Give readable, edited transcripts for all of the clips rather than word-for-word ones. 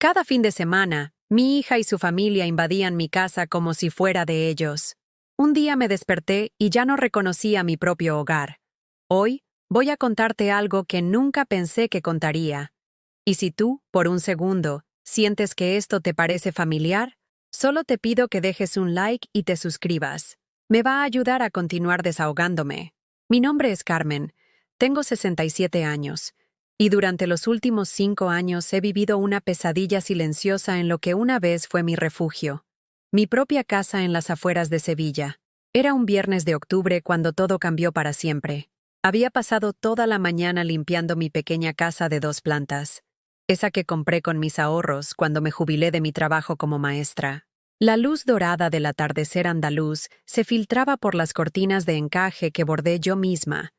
Cada fin de semana, mi hija y su familia invadían mi casa como si fuera de ellos. Un día me desperté y ya no reconocía mi propio hogar. Hoy, voy a contarte algo que nunca pensé que contaría. Y si tú, por un segundo, sientes que esto te parece familiar, solo te pido que dejes un like y te suscribas. Me va a ayudar a continuar desahogándome. Mi nombre es Carmen. Tengo 67 años. Y durante los últimos 5 años he vivido una pesadilla silenciosa en lo que una vez fue mi refugio. Mi propia casa en las afueras de Sevilla. Era un viernes de octubre cuando todo cambió para siempre. Había pasado toda la mañana limpiando mi pequeña casa de 2 plantas. Esa que compré con mis ahorros cuando me jubilé de mi trabajo como maestra. La luz dorada del atardecer andaluz se filtraba por las cortinas de encaje que bordé yo misma,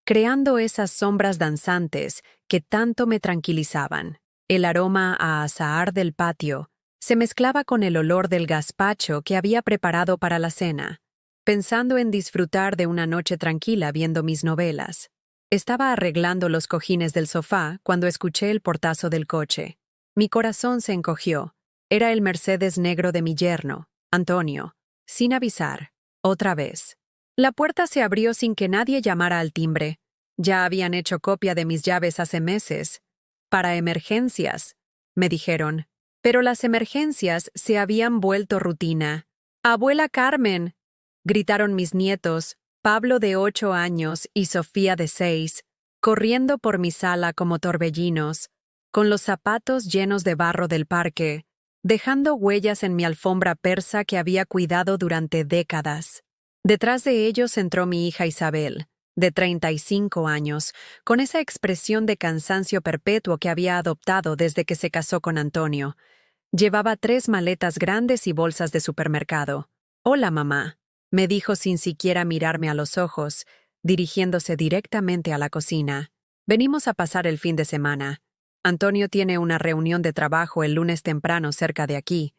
creando esas sombras danzantes que tanto me tranquilizaban. El aroma a azahar del patio se mezclaba con el olor del gazpacho que había preparado para la cena, pensando en disfrutar de una noche tranquila viendo mis novelas. Estaba arreglando los cojines del sofá cuando escuché el portazo del coche. Mi corazón se encogió. Era el Mercedes negro de mi yerno, Antonio. Sin avisar. Otra vez. La puerta se abrió sin que nadie llamara al timbre. Ya habían hecho copia de mis llaves hace meses. Para emergencias, me dijeron. Pero las emergencias se habían vuelto rutina. ¡Abuela Carmen!, gritaron mis nietos, Pablo de 8 años y Sofía de 6, corriendo por mi sala como torbellinos, con los zapatos llenos de barro del parque, dejando huellas en mi alfombra persa que había cuidado durante décadas. Detrás de ellos entró mi hija Isabel, de 35 años, con esa expresión de cansancio perpetuo que había adoptado desde que se casó con Antonio. Llevaba 3 maletas grandes y bolsas de supermercado. «Hola, mamá», me dijo sin siquiera mirarme a los ojos, dirigiéndose directamente a la cocina. «Venimos a pasar el fin de semana. Antonio tiene una reunión de trabajo el lunes temprano cerca de aquí,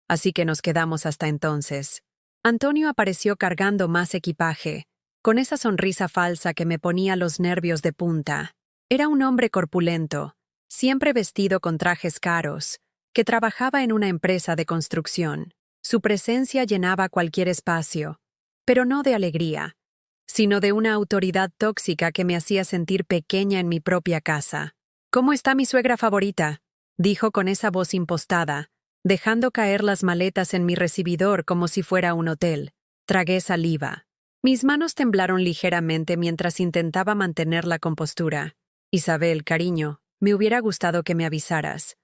así que nos quedamos hasta entonces». Antonio apareció cargando más equipaje, con esa sonrisa falsa que me ponía los nervios de punta. Era un hombre corpulento, siempre vestido con trajes caros, que trabajaba en una empresa de construcción. Su presencia llenaba cualquier espacio, pero no de alegría, sino de una autoridad tóxica que me hacía sentir pequeña en mi propia casa. «¿Cómo está mi suegra favorita?», dijo con esa voz impostada, dejando caer las maletas en mi recibidor como si fuera un hotel. Tragué saliva. Mis manos temblaron ligeramente mientras intentaba mantener la compostura. «Isabel, cariño, me hubiera gustado que me avisaras.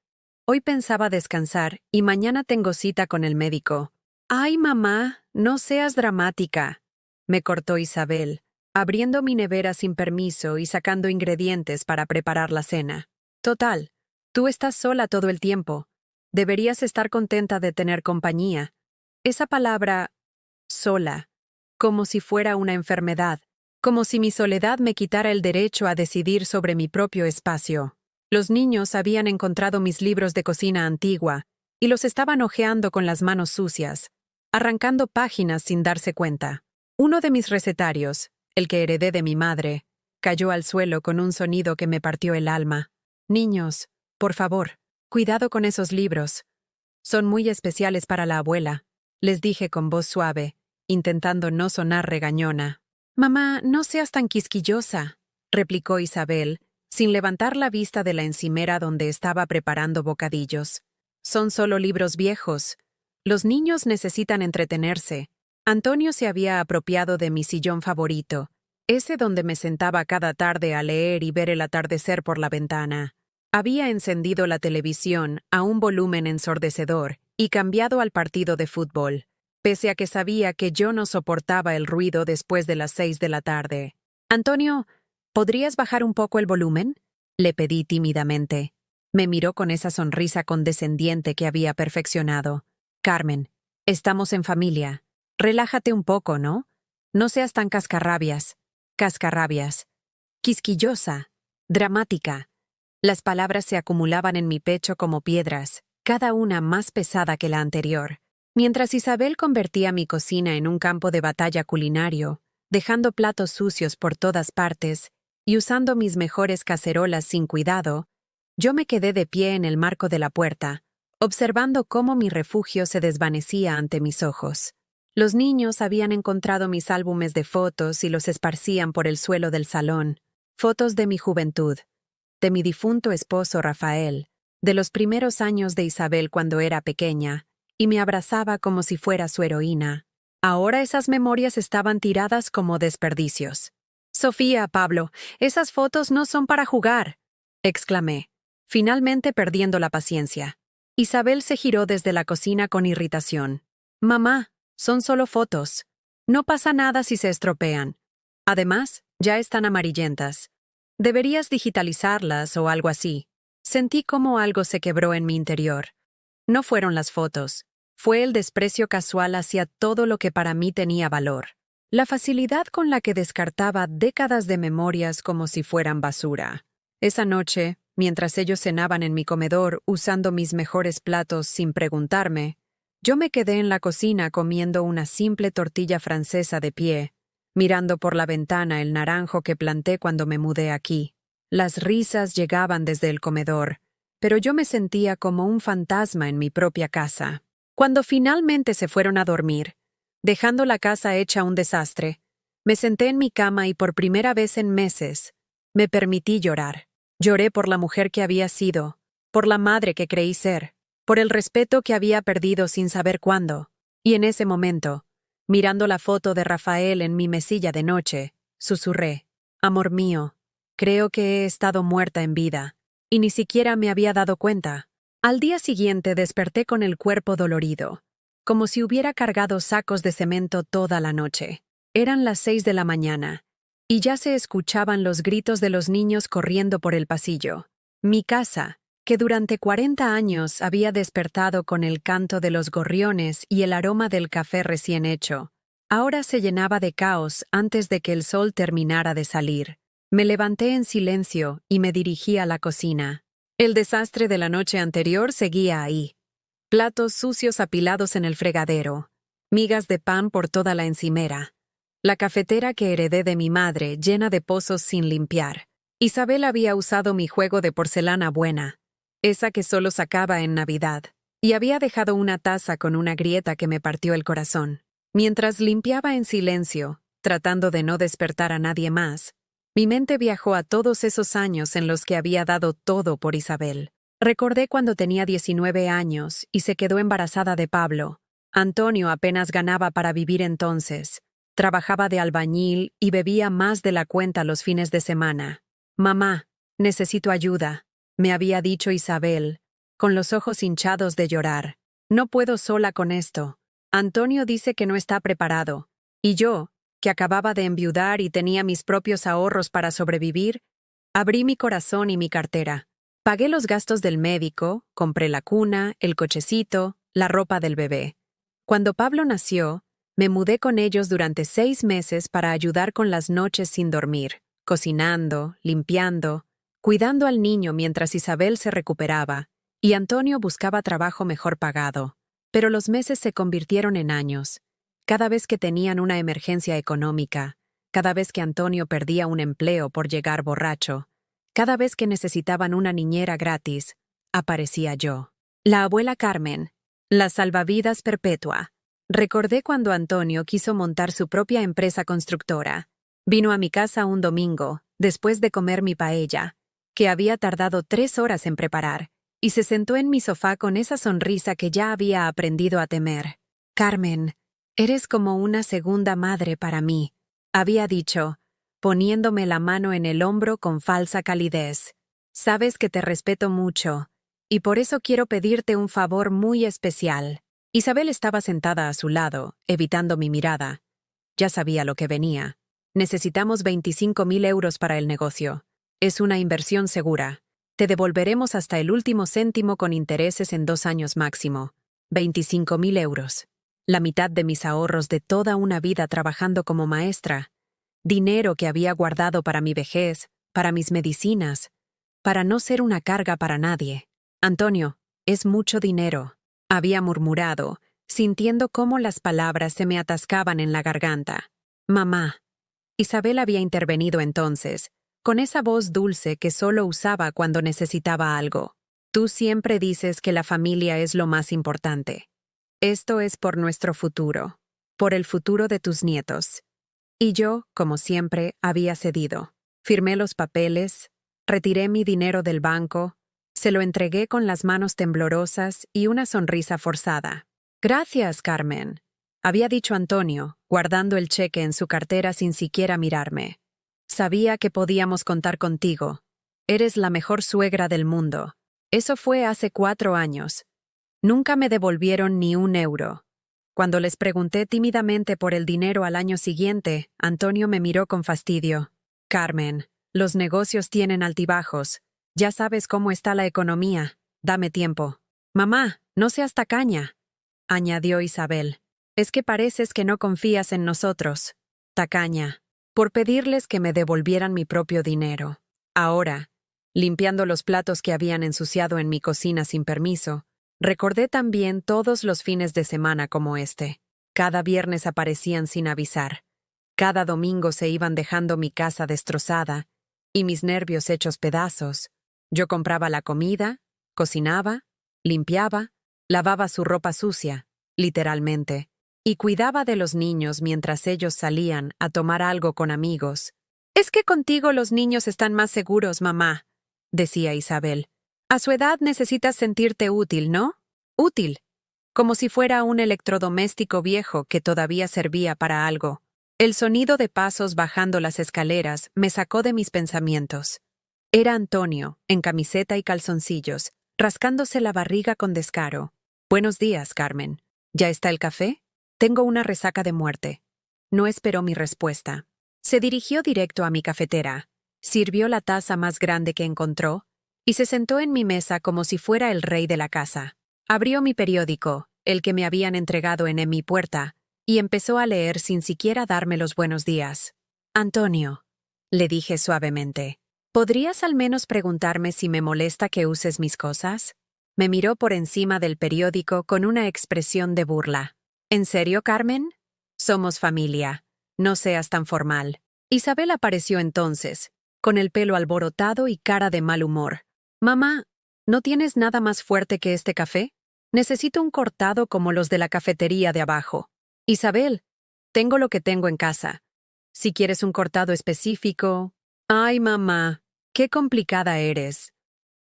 Hoy pensaba descansar y mañana tengo cita con el médico». «Ay, mamá, no seas dramática», me cortó Isabel, abriendo mi nevera sin permiso y sacando ingredientes para preparar la cena. «Total, tú estás sola todo el tiempo. Deberías estar contenta de tener compañía». Esa palabra, sola, como si fuera una enfermedad, como si mi soledad me quitara el derecho a decidir sobre mi propio espacio. Los niños habían encontrado mis libros de cocina antigua y los estaban hojeando con las manos sucias, arrancando páginas sin darse cuenta. Uno de mis recetarios, el que heredé de mi madre, cayó al suelo con un sonido que me partió el alma. «Niños, por favor, cuidado con esos libros. Son muy especiales para la abuela», les dije con voz suave, intentando no sonar regañona. «Mamá, no seas tan quisquillosa», replicó Isabel, sin levantar la vista de la encimera donde estaba preparando bocadillos. «Son solo libros viejos. Los niños necesitan entretenerse». Antonio se había apropiado de mi sillón favorito, ese donde me sentaba cada tarde a leer y ver el atardecer por la ventana. Había encendido la televisión a un volumen ensordecedor y cambiado al partido de fútbol, pese a que sabía que yo no soportaba el ruido después de las 6 de la tarde. «Antonio, ¿podrías bajar un poco el volumen?», le pedí tímidamente. Me miró con esa sonrisa condescendiente que había perfeccionado. «Carmen, estamos en familia. Relájate un poco, ¿no? No seas tan cascarrabias». Cascarrabias. Quisquillosa. Dramática. Las palabras se acumulaban en mi pecho como piedras, cada una más pesada que la anterior. Mientras Isabel convertía mi cocina en un campo de batalla culinario, dejando platos sucios por todas partes y usando mis mejores cacerolas sin cuidado, yo me quedé de pie en el marco de la puerta, observando cómo mi refugio se desvanecía ante mis ojos. Los niños habían encontrado mis álbumes de fotos y los esparcían por el suelo del salón. Fotos de mi juventud, de mi difunto esposo Rafael, de los primeros años de Isabel cuando era pequeña, y me abrazaba como si fuera su heroína. Ahora esas memorias estaban tiradas como desperdicios. «Sofía, Pablo, esas fotos no son para jugar», exclamé, finalmente perdiendo la paciencia. Isabel se giró desde la cocina con irritación. «Mamá, son solo fotos. No pasa nada si se estropean. Además, ya están amarillentas. Deberías digitalizarlas o algo así». Sentí como algo se quebró en mi interior. No fueron las fotos. Fue el desprecio casual hacia todo lo que para mí tenía valor. La facilidad con la que descartaba décadas de memorias como si fueran basura. Esa noche, mientras ellos cenaban en mi comedor usando mis mejores platos sin preguntarme, yo me quedé en la cocina comiendo una simple tortilla francesa de pie, mirando por la ventana el naranjo que planté cuando me mudé aquí. Las risas llegaban desde el comedor, pero yo me sentía como un fantasma en mi propia casa. Cuando finalmente se fueron a dormir, dejando la casa hecha un desastre, me senté en mi cama y por primera vez en meses, me permití llorar. Lloré por la mujer que había sido, por la madre que creí ser, por el respeto que había perdido sin saber cuándo. Y en ese momento, mirando la foto de Rafael en mi mesilla de noche, susurré: «Amor mío, creo que he estado muerta en vida, y ni siquiera me había dado cuenta». Al día siguiente desperté con el cuerpo dolorido, como si hubiera cargado sacos de cemento toda la noche. Eran las 6 de la mañana, y ya se escuchaban los gritos de los niños corriendo por el pasillo. Mi casa, que durante 40 años había despertado con el canto de los gorriones y el aroma del café recién hecho, ahora se llenaba de caos antes de que el sol terminara de salir. Me levanté en silencio y me dirigí a la cocina. El desastre de la noche anterior seguía ahí. Platos sucios apilados en el fregadero, migas de pan por toda la encimera, la cafetera que heredé de mi madre llena de pozos sin limpiar. Isabel había usado mi juego de porcelana buena, esa que solo sacaba en Navidad, y había dejado una taza con una grieta que me partió el corazón. Mientras limpiaba en silencio, tratando de no despertar a nadie más, mi mente viajó a todos esos años en los que había dado todo por Isabel. Recordé cuando tenía 19 años y se quedó embarazada de Pablo. Antonio apenas ganaba para vivir entonces. Trabajaba de albañil y bebía más de la cuenta los fines de semana. «Mamá, necesito ayuda», me había dicho Isabel, con los ojos hinchados de llorar. «No puedo sola con esto. Antonio dice que no está preparado. Y yo, que acababa de enviudar y tenía mis propios ahorros para sobrevivir, abrí mi corazón y mi cartera. Pagué los gastos del médico, compré la cuna, el cochecito, la ropa del bebé. Cuando Pablo nació, me mudé con ellos durante 6 meses para ayudar con las noches sin dormir, cocinando, limpiando, cuidando al niño mientras Isabel se recuperaba, y Antonio buscaba trabajo mejor pagado. Pero los meses se convirtieron en años. Cada vez que tenían una emergencia económica, cada vez que Antonio perdía un empleo por llegar borracho, cada vez que necesitaban una niñera gratis, aparecía yo. La abuela Carmen, la salvavidas perpetua. Recordé cuando Antonio quiso montar su propia empresa constructora. Vino a mi casa un domingo, después de comer mi paella, que había tardado 3 horas en preparar, y se sentó en mi sofá con esa sonrisa que ya había aprendido a temer. «Carmen, eres como una segunda madre para mí», había dicho, poniéndome la mano en el hombro con falsa calidez. «Sabes que te respeto mucho, y por eso quiero pedirte un favor muy especial». Isabel estaba sentada a su lado, evitando mi mirada. Ya sabía lo que venía. «Necesitamos 25.000 euros para el negocio. Es una inversión segura. Te devolveremos hasta el último céntimo con intereses en 2 años máximo. 25.000 euros. La mitad de mis ahorros de toda una vida trabajando como maestra. Dinero que había guardado para mi vejez, para mis medicinas, para no ser una carga para nadie. «Antonio, es mucho dinero», había murmurado, sintiendo cómo las palabras se me atascaban en la garganta. «Mamá». Isabel había intervenido entonces, con esa voz dulce que solo usaba cuando necesitaba algo. Tú siempre dices que la familia es lo más importante. Esto es por nuestro futuro, por el futuro de tus nietos. Y yo, como siempre, había cedido. Firmé los papeles, retiré mi dinero del banco, se lo entregué con las manos temblorosas y una sonrisa forzada. Gracias, Carmen, había dicho Antonio, guardando el cheque en su cartera sin siquiera mirarme. Sabía que podíamos contar contigo. Eres la mejor suegra del mundo. Eso fue hace 4 años. Nunca me devolvieron ni un euro. Cuando les pregunté tímidamente por el dinero al año siguiente, Antonio me miró con fastidio. Carmen, los negocios tienen altibajos. Ya sabes cómo está la economía. Dame tiempo. Mamá, no seas tacaña, añadió Isabel. Es que pareces que no confías en nosotros. Tacaña, por pedirles que me devolvieran mi propio dinero. Ahora, limpiando los platos que habían ensuciado en mi cocina sin permiso, recordé también todos los fines de semana como este. Cada viernes aparecían sin avisar. Cada domingo se iban dejando mi casa destrozada y mis nervios hechos pedazos. Yo compraba la comida, cocinaba, limpiaba, lavaba su ropa sucia, literalmente, y cuidaba de los niños mientras ellos salían a tomar algo con amigos. «Es que contigo los niños están más seguros, mamá», decía Isabel. «A su edad necesitas sentirte útil, ¿no? Útil. Como si fuera un electrodoméstico viejo que todavía servía para algo». El sonido de pasos bajando las escaleras me sacó de mis pensamientos. Era Antonio, en camiseta y calzoncillos, rascándose la barriga con descaro. «Buenos días, Carmen. ¿Ya está el café? Tengo una resaca de muerte». No esperó mi respuesta. Se dirigió directo a mi cafetera, sirvió la taza más grande que encontró y se sentó en mi mesa como si fuera el rey de la casa. Abrió mi periódico, el que me habían entregado en mi puerta, y empezó a leer sin siquiera darme los buenos días. «Antonio», le dije suavemente, «¿podrías al menos preguntarme si me molesta que uses mis cosas?» Me miró por encima del periódico con una expresión de burla. «¿En serio, Carmen? Somos familia. No seas tan formal». Isabel apareció entonces, con el pelo alborotado y cara de mal humor. «Mamá, ¿no tienes nada más fuerte que este café? Necesito un cortado como los de la cafetería de abajo». «Isabel, tengo lo que tengo en casa. Si quieres un cortado específico...» «Ay, mamá, qué complicada eres»,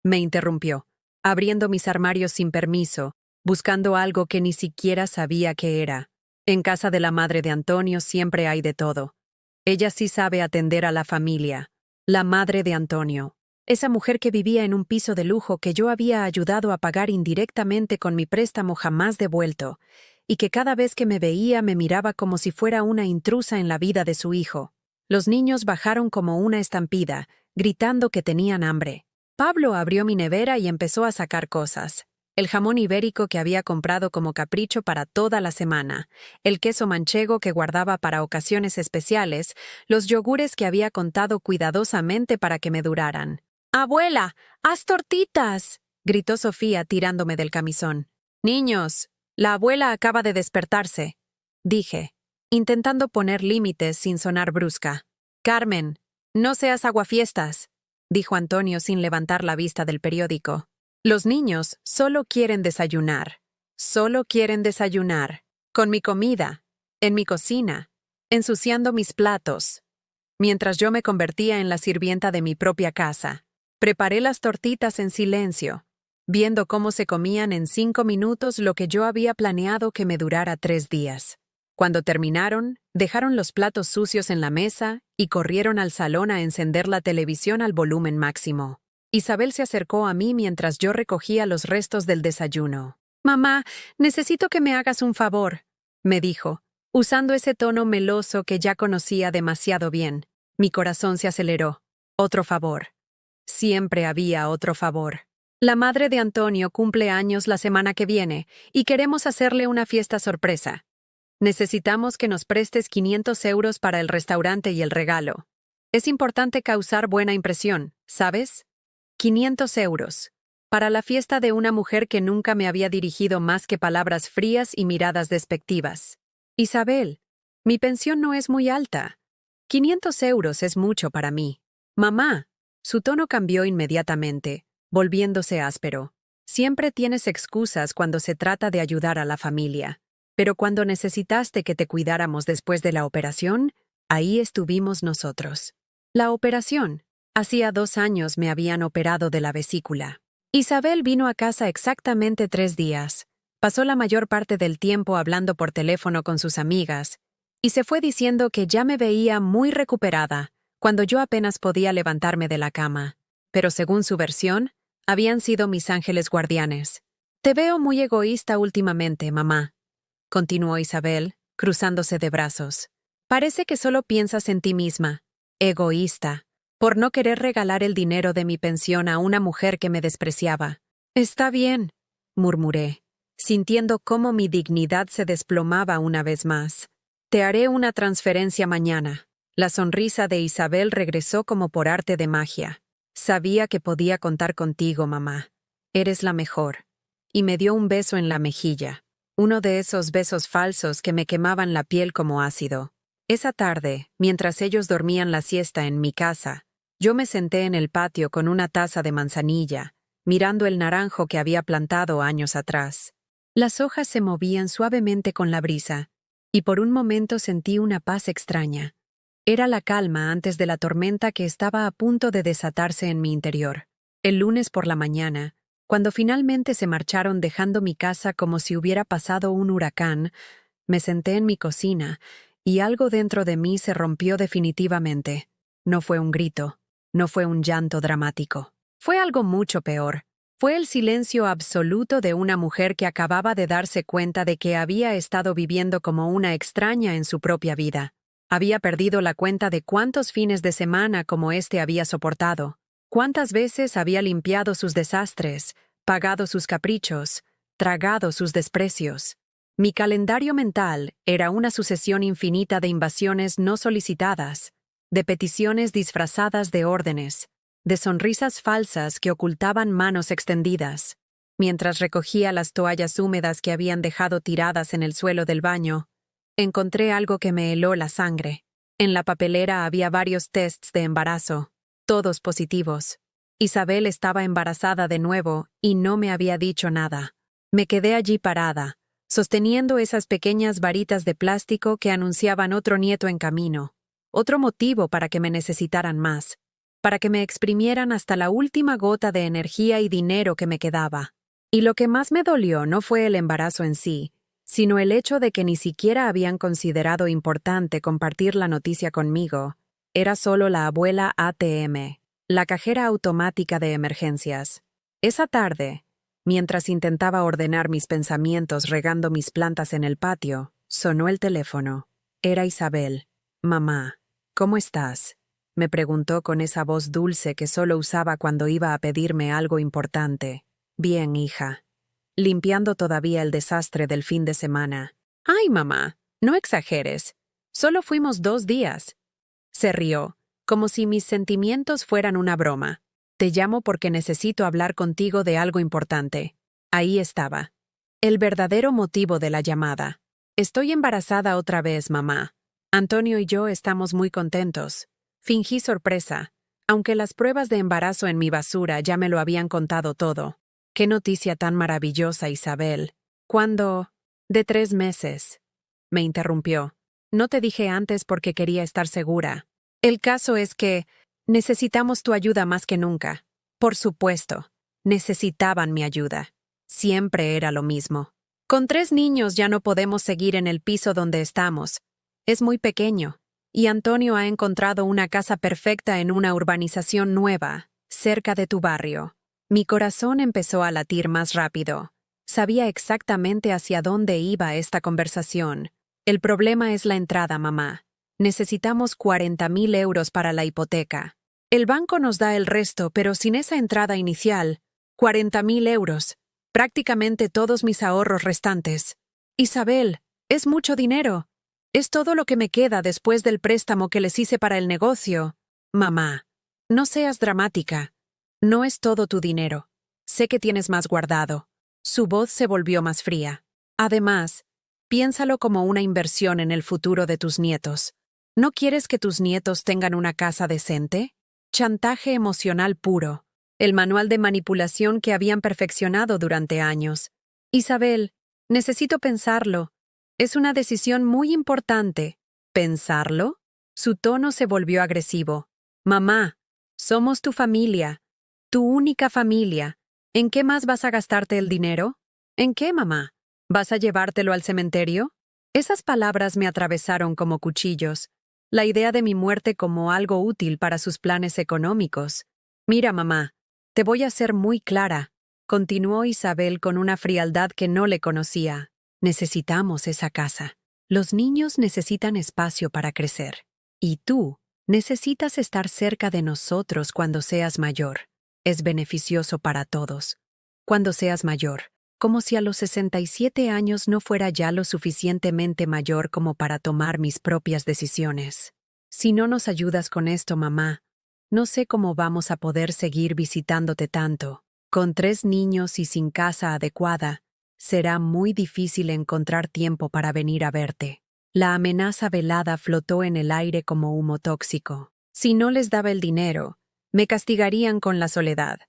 me interrumpió, abriendo mis armarios sin permiso, buscando algo que ni siquiera sabía qué era. En casa de la madre de Antonio siempre hay de todo. Ella sí sabe atender a la familia. La madre de Antonio. Esa mujer que vivía en un piso de lujo que yo había ayudado a pagar indirectamente con mi préstamo jamás devuelto, y que cada vez que me veía me miraba como si fuera una intrusa en la vida de su hijo. Los niños bajaron como una estampida, gritando que tenían hambre. Pablo abrió mi nevera y empezó a sacar cosas. El jamón ibérico que había comprado como capricho para toda la semana, el queso manchego que guardaba para ocasiones especiales, los yogures que había contado cuidadosamente para que me duraran. «Abuela, haz tortitas», gritó Sofía tirándome del camisón. «Niños, la abuela acaba de despertarse», dije, intentando poner límites sin sonar brusca. «Carmen, no seas aguafiestas», dijo Antonio sin levantar la vista del periódico. «Los niños solo quieren desayunar. Solo quieren desayunar. Con mi comida, en mi cocina, ensuciando mis platos». Mientras yo me convertía en la sirvienta de mi propia casa, preparé las tortitas en silencio, viendo cómo se comían en 5 minutos lo que yo había planeado que me durara 3 días. Cuando terminaron, dejaron los platos sucios en la mesa y corrieron al salón a encender la televisión al volumen máximo. Isabel se acercó a mí mientras yo recogía los restos del desayuno. «Mamá, necesito que me hagas un favor», me dijo, usando ese tono meloso que ya conocía demasiado bien. Mi corazón se aceleró. Otro favor. Siempre había otro favor. La madre de Antonio cumple años la semana que viene y queremos hacerle una fiesta sorpresa. Necesitamos que nos prestes 500 euros para el restaurante y el regalo. Es importante causar buena impresión, ¿sabes? 500 euros. Para la fiesta de una mujer que nunca me había dirigido más que palabras frías y miradas despectivas. Isabel, mi pensión no es muy alta. 500 euros es mucho para mí. Mamá, su tono cambió inmediatamente, volviéndose áspero. Siempre tienes excusas cuando se trata de ayudar a la familia. Pero cuando necesitaste que te cuidáramos después de la operación, ahí estuvimos nosotros. La operación. Hacía 2 años me habían operado de la vesícula. Isabel vino a casa exactamente 3 días. Pasó la mayor parte del tiempo hablando por teléfono con sus amigas, y se fue diciendo que ya me veía muy recuperada, cuando yo apenas podía levantarme de la cama. Pero según su versión, habían sido mis ángeles guardianes. Te veo muy egoísta últimamente, mamá, continuó Isabel, cruzándose de brazos. Parece que solo piensas en ti misma. Egoísta, por no querer regalar el dinero de mi pensión a una mujer que me despreciaba. Está bien, murmuré, sintiendo cómo mi dignidad se desplomaba una vez más. Te haré una transferencia mañana. La sonrisa de Isabel regresó como por arte de magia. Sabía que podía contar contigo, mamá. Eres la mejor. Y me dio un beso en la mejilla. Uno de esos besos falsos que me quemaban la piel como ácido. Esa tarde, mientras ellos dormían la siesta en mi casa, yo me senté en el patio con una taza de manzanilla, mirando el naranjo que había plantado años atrás. Las hojas se movían suavemente con la brisa, y por un momento sentí una paz extraña. Era la calma antes de la tormenta que estaba a punto de desatarse en mi interior. El lunes por la mañana, cuando finalmente se marcharon dejando mi casa como si hubiera pasado un huracán, me senté en mi cocina y algo dentro de mí se rompió definitivamente. No fue un grito, no fue un llanto dramático. Fue algo mucho peor. Fue el silencio absoluto de una mujer que acababa de darse cuenta de que había estado viviendo como una extraña en su propia vida. Había perdido la cuenta de cuántos fines de semana como este había soportado. Cuántas veces había limpiado sus desastres, pagado sus caprichos, tragado sus desprecios. Mi calendario mental era una sucesión infinita de invasiones no solicitadas, de peticiones disfrazadas de órdenes, de sonrisas falsas que ocultaban manos extendidas. Mientras recogía las toallas húmedas que habían dejado tiradas en el suelo del baño, encontré algo que me heló la sangre. En la papelera había varios tests de embarazo, todos positivos. Isabel estaba embarazada de nuevo y no me había dicho nada. Me quedé allí parada, sosteniendo esas pequeñas varitas de plástico que anunciaban otro nieto en camino, otro motivo para que me necesitaran más, para que me exprimieran hasta la última gota de energía y dinero que me quedaba. Y lo que más me dolió no fue el embarazo en sí, sino el hecho de que ni siquiera habían considerado importante compartir la noticia conmigo. Era solo la abuela ATM, la cajera automática de emergencias. Esa tarde, mientras intentaba ordenar mis pensamientos regando mis plantas en el patio, sonó el teléfono. Era Isabel. Mamá, ¿cómo estás?, me preguntó con esa voz dulce que solo usaba cuando iba a pedirme algo importante. Bien, hija. Limpiando todavía el desastre del fin de semana. Ay, mamá, no exageres. Solo fuimos 2 días. Se rió, como si mis sentimientos fueran una broma. Te llamo porque necesito hablar contigo de algo importante. Ahí estaba. El verdadero motivo de la llamada. Estoy embarazada otra vez, mamá. Antonio y yo estamos muy contentos. Fingí sorpresa, aunque las pruebas de embarazo en mi basura ya me lo habían contado todo. Qué noticia tan maravillosa, Isabel. ¿Cuándo? De 3 meses. Me interrumpió. No te dije antes porque quería estar segura. El caso es que necesitamos tu ayuda más que nunca. Por supuesto, necesitaban mi ayuda. Siempre era lo mismo. Con 3 niños ya no podemos seguir en el piso donde estamos. Es muy pequeño. Y Antonio ha encontrado una casa perfecta en una urbanización nueva, cerca de tu barrio. Mi corazón empezó a latir más rápido. Sabía exactamente hacia dónde iba esta conversación. El problema es la entrada, mamá. Necesitamos 40.000 euros para la hipoteca. El banco nos da el resto, pero sin esa entrada inicial, 40.000 euros. Prácticamente todos mis ahorros restantes. Isabel, es mucho dinero. Es todo lo que me queda después del préstamo que les hice para el negocio. Mamá, no seas dramática. No es todo tu dinero. Sé que tienes más guardado. Su voz se volvió más fría. Además, piénsalo como una inversión en el futuro de tus nietos. ¿No quieres que tus nietos tengan una casa decente? Chantaje emocional puro. el manual de manipulación que habían perfeccionado durante años. Isabel, necesito pensarlo. Es una decisión muy importante. ¿Pensarlo? Su tono se volvió agresivo. Mamá, somos tu familia, tu única familia. ¿En qué más vas a gastarte el dinero? ¿En qué, mamá? ¿Vas a llevártelo al cementerio? Esas palabras me atravesaron como cuchillos. La idea de mi muerte como algo útil para sus planes económicos. Mira, mamá, te voy a ser muy clara, continuó Isabel con una frialdad que no le conocía. Necesitamos esa casa. Los niños necesitan espacio para crecer. Y tú necesitas estar cerca de nosotros cuando seas mayor. Es beneficioso para todos. Cuando seas mayor, como si a los 67 años no fuera ya lo suficientemente mayor como para tomar mis propias decisiones. Si no nos ayudas con esto, mamá, no sé cómo vamos a poder seguir visitándote tanto. Con 3 niños y sin casa adecuada, será muy difícil encontrar tiempo para venir a verte. La amenaza velada flotó en el aire como humo tóxico. Si no les daba el dinero, me castigarían con la soledad.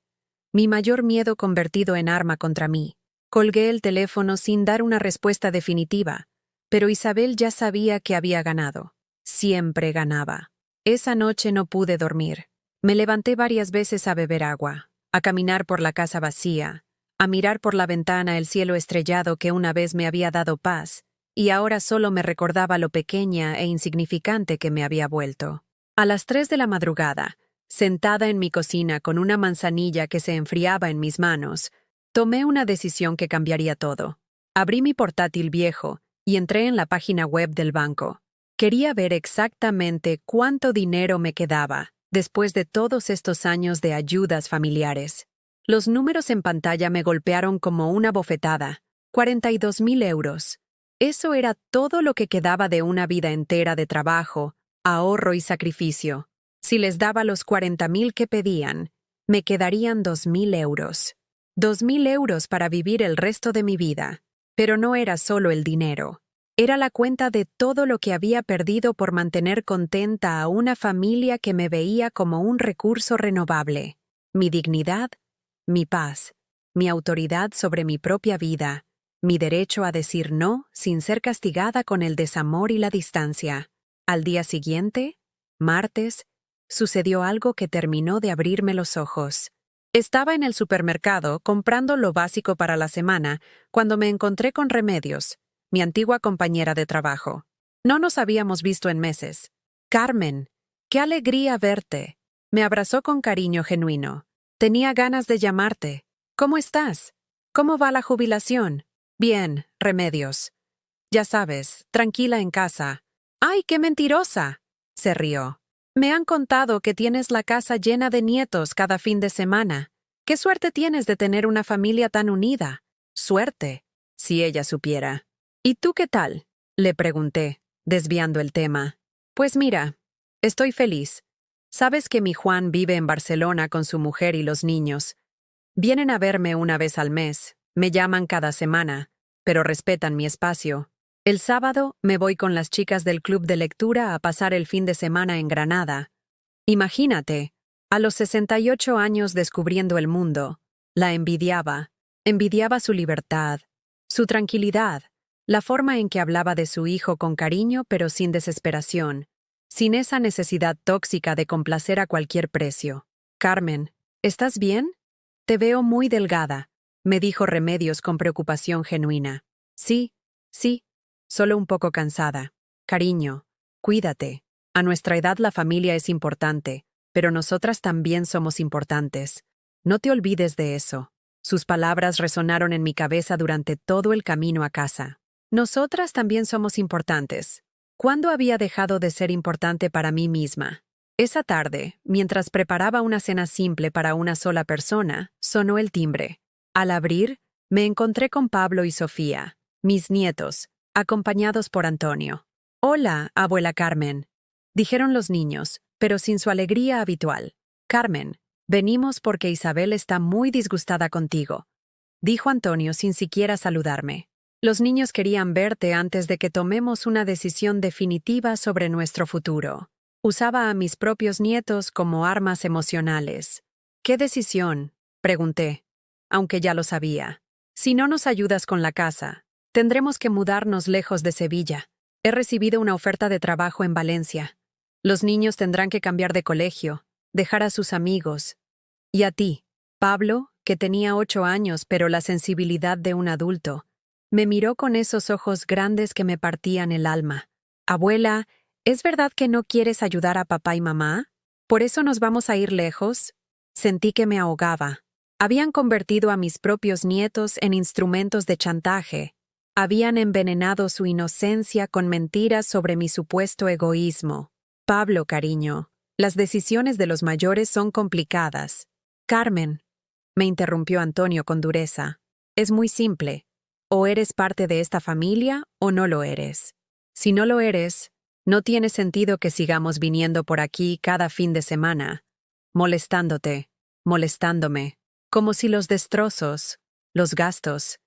Mi mayor miedo convertido en arma contra mí. Colgué el teléfono sin dar una respuesta definitiva, pero Isabel ya sabía que había ganado. Siempre ganaba. Esa noche no pude dormir. Me levanté varias veces a beber agua, a caminar por la casa vacía, a mirar por la ventana el cielo estrellado que una vez me había dado paz, y ahora solo me recordaba lo pequeña e insignificante que me había vuelto. A las 3 de la madrugada, sentada en mi cocina con una manzanilla que se enfriaba en mis manos, tomé una decisión que cambiaría todo. Abrí mi portátil viejo y entré en la página web del banco. Quería ver exactamente cuánto dinero me quedaba después de todos estos años de ayudas familiares. Los números en pantalla me golpearon como una bofetada. 42.000 euros. Eso era todo lo que quedaba de una vida entera de trabajo, ahorro y sacrificio. Si les daba los 40.000 que pedían, me quedarían 2.000 euros. 2.000 euros para vivir el resto de mi vida. Pero no era solo el dinero. Era la cuenta de todo lo que había perdido por mantener contenta a una familia que me veía como un recurso renovable. Mi dignidad, mi paz, mi autoridad sobre mi propia vida, mi derecho a decir no sin ser castigada con el desamor y la distancia. Al día siguiente, martes, sucedió algo que terminó de abrirme los ojos. Estaba en el supermercado comprando lo básico para la semana cuando me encontré con Remedios, mi antigua compañera de trabajo. No nos habíamos visto en meses. Carmen, qué alegría verte. Me abrazó con cariño genuino. Tenía ganas de llamarte. ¿Cómo estás? ¿Cómo va la jubilación? Bien, Remedios. Ya sabes, tranquila en casa. ¡Ay, qué mentirosa! Se rió. Me han contado que tienes la casa llena de nietos cada fin de semana. ¿Qué suerte tienes de tener una familia tan unida? Suerte, si ella supiera. ¿Y tú qué tal? Le pregunté, desviando el tema. Pues mira, estoy feliz. Sabes que mi Juan vive en Barcelona con su mujer y los niños. Vienen a verme una vez al mes, me llaman cada semana, pero respetan mi espacio. El sábado me voy con las chicas del club de lectura a pasar el fin de semana en Granada. Imagínate, a los 68 años descubriendo el mundo, la envidiaba. Envidiaba su libertad, su tranquilidad, la forma en que hablaba de su hijo con cariño pero sin desesperación, sin esa necesidad tóxica de complacer a cualquier precio. Carmen, ¿estás bien? Te veo muy delgada, me dijo Remedios con preocupación genuina. Sí, solo un poco cansada. Cariño, cuídate. A nuestra edad la familia es importante, pero nosotras también somos importantes. No te olvides de eso. Sus palabras resonaron en mi cabeza durante todo el camino a casa. Nosotras también somos importantes. ¿Cuándo había dejado de ser importante para mí misma? Esa tarde, mientras preparaba una cena simple para una sola persona, sonó el timbre. Al abrir, me encontré con Pablo y Sofía, mis nietos, acompañados por Antonio. «Hola, abuela Carmen», dijeron los niños, pero sin su alegría habitual. «Carmen, venimos porque Isabel está muy disgustada contigo», dijo Antonio sin siquiera saludarme. «Los niños querían verte antes de que tomemos una decisión definitiva sobre nuestro futuro». Usaba a mis propios nietos como armas emocionales. ¿Qué decisión? Pregunté, aunque ya lo sabía. Si no nos ayudas con la casa, tendremos que mudarnos lejos de Sevilla. He recibido una oferta de trabajo en Valencia. Los niños tendrán que cambiar de colegio, dejar a sus amigos. Y a ti, Pablo, que tenía 8 años pero la sensibilidad de un adulto, me miró con esos ojos grandes que me partían el alma. Abuela, ¿es verdad que no quieres ayudar a papá y mamá? ¿Por eso nos vamos a ir lejos? Sentí que me ahogaba. Habían convertido a mis propios nietos en instrumentos de chantaje. Habían envenenado su inocencia con mentiras sobre mi supuesto egoísmo. Pablo, cariño, las decisiones de los mayores son complicadas. Carmen, me interrumpió Antonio con dureza, es muy simple. O eres parte de esta familia o no lo eres. Si no lo eres, no tiene sentido que sigamos viniendo por aquí cada fin de semana, molestándote, molestándome, como si los destrozos, los gastos,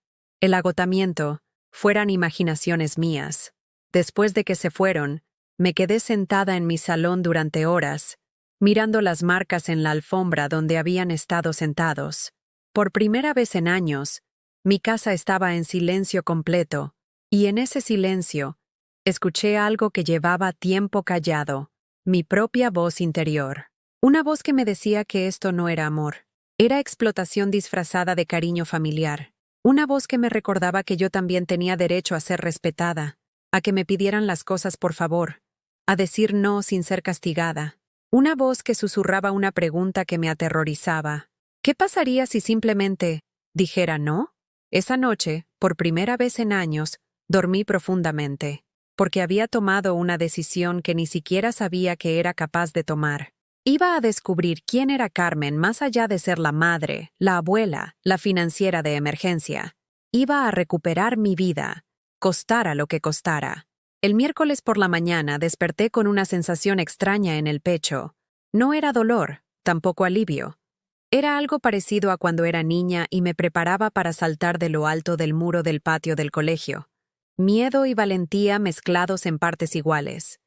el agotamiento, fueran imaginaciones mías. Después de que se fueron, me quedé sentada en mi salón durante horas, mirando las marcas en la alfombra donde habían estado sentados. Por primera vez en años, mi casa estaba en silencio completo, y en ese silencio, escuché algo que llevaba tiempo callado, mi propia voz interior. Una voz que me decía que esto no era amor, era explotación disfrazada de cariño familiar. Una voz que me recordaba que yo también tenía derecho a ser respetada, a que me pidieran las cosas por favor, a decir no sin ser castigada. Una voz que susurraba una pregunta que me aterrorizaba. ¿Qué pasaría si simplemente dijera no? Esa noche, por primera vez en años, dormí profundamente, porque había tomado una decisión que ni siquiera sabía que era capaz de tomar. Iba a descubrir quién era Carmen más allá de ser la madre, la abuela, la financiera de emergencia. Iba a recuperar mi vida, costara lo que costara. El miércoles por la mañana desperté con una sensación extraña en el pecho. No era dolor, tampoco alivio. Era algo parecido a cuando era niña y me preparaba para saltar de lo alto del muro del patio del colegio. Miedo y valentía mezclados en partes iguales.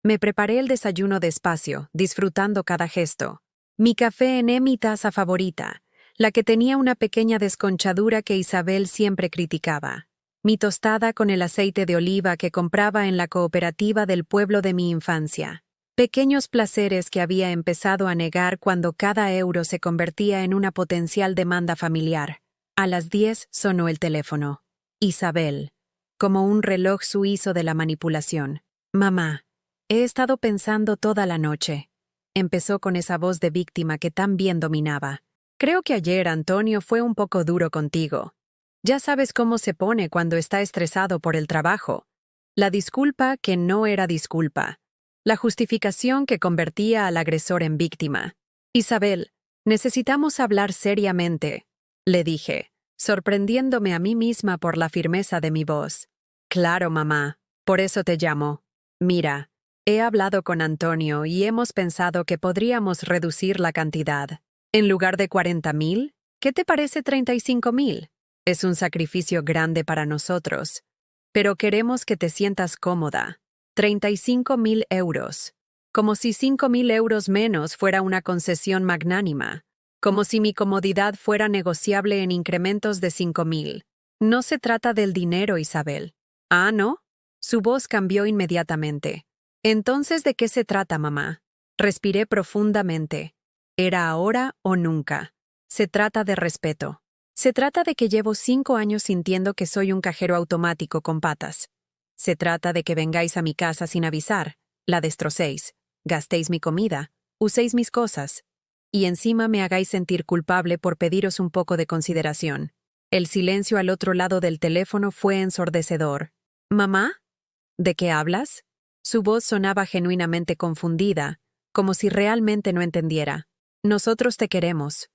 Me preparé el desayuno despacio, disfrutando cada gesto. Mi café en mi taza favorita, la que tenía una pequeña desconchadura que Isabel siempre criticaba. Mi tostada con el aceite de oliva que compraba en la cooperativa del pueblo de mi infancia. Pequeños placeres que había empezado a negar cuando cada euro se convertía en una potencial demanda familiar. A las 10 sonó el teléfono. Isabel, como un reloj suizo de la manipulación. Mamá, he estado pensando toda la noche. Empezó con esa voz de víctima que tan bien dominaba. Creo que ayer Antonio fue un poco duro contigo. Ya sabes cómo se pone cuando está estresado por el trabajo. La disculpa que no era disculpa. La justificación que convertía al agresor en víctima. Isabel, necesitamos hablar seriamente, le dije, sorprendiéndome a mí misma por la firmeza de mi voz. Claro, mamá, por eso te llamo. Mira, he hablado con Antonio y hemos pensado que podríamos reducir la cantidad. En lugar de 40.000, ¿qué te parece 35.000? Es un sacrificio grande para nosotros, pero queremos que te sientas cómoda. 35.000 euros. Como si 5.000 euros menos fuera una concesión magnánima. Como si mi comodidad fuera negociable en incrementos de 5.000. No se trata del dinero, Isabel. ¿Ah, no? Su voz cambió inmediatamente. Entonces, ¿de qué se trata, mamá? Respiré profundamente. Era ahora o nunca. Se trata de respeto. Se trata de que llevo 5 años sintiendo que soy un cajero automático con patas. Se trata de que vengáis a mi casa sin avisar, la destrocéis, gastéis mi comida, uséis mis cosas, y encima me hagáis sentir culpable por pediros un poco de consideración. El silencio al otro lado del teléfono fue ensordecedor. ¿Mamá? ¿De qué hablas? Su voz sonaba genuinamente confundida, como si realmente no entendiera. Nosotros te queremos.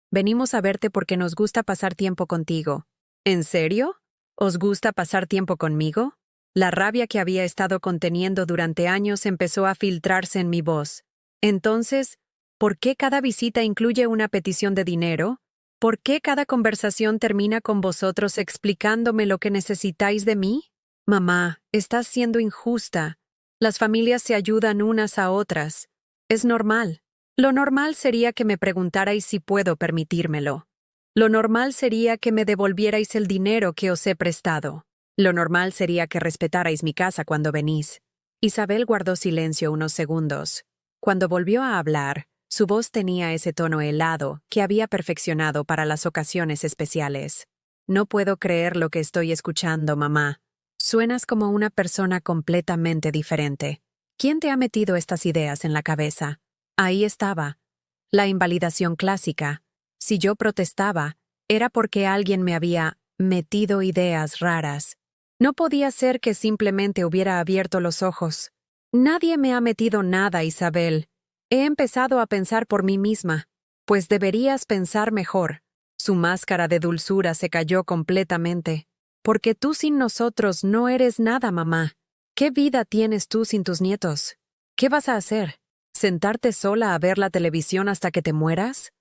Venimos a verte porque nos gusta pasar tiempo contigo. ¿En serio? ¿Os gusta pasar tiempo conmigo? La rabia que había estado conteniendo durante años empezó a filtrarse en mi voz. Entonces, ¿por qué cada visita incluye una petición de dinero? ¿Por qué cada conversación termina con vosotros explicándome lo que necesitáis de mí? Mamá, estás siendo injusta. Las familias se ayudan unas a otras. Es normal. Lo normal sería que me preguntarais si puedo permitírmelo. Lo normal sería que me devolvierais el dinero que os he prestado. Lo normal sería que respetarais mi casa cuando venís. Isabel guardó silencio unos segundos. Cuando volvió a hablar, su voz tenía ese tono helado que había perfeccionado para las ocasiones especiales. No puedo creer lo que estoy escuchando, mamá. Suenas como una persona completamente diferente. ¿Quién te ha metido estas ideas en la cabeza? Ahí estaba. La invalidación clásica. Si yo protestaba, era porque alguien me había metido ideas raras. No podía ser que simplemente hubiera abierto los ojos. Nadie me ha metido nada, Isabel. He empezado a pensar por mí misma. Pues deberías pensar mejor. Su máscara de dulzura se cayó completamente. Porque tú sin nosotros no eres nada, mamá. ¿Qué vida tienes tú sin tus nietos? ¿Qué vas a hacer? ¿Sentarte sola a ver la televisión hasta que te mueras?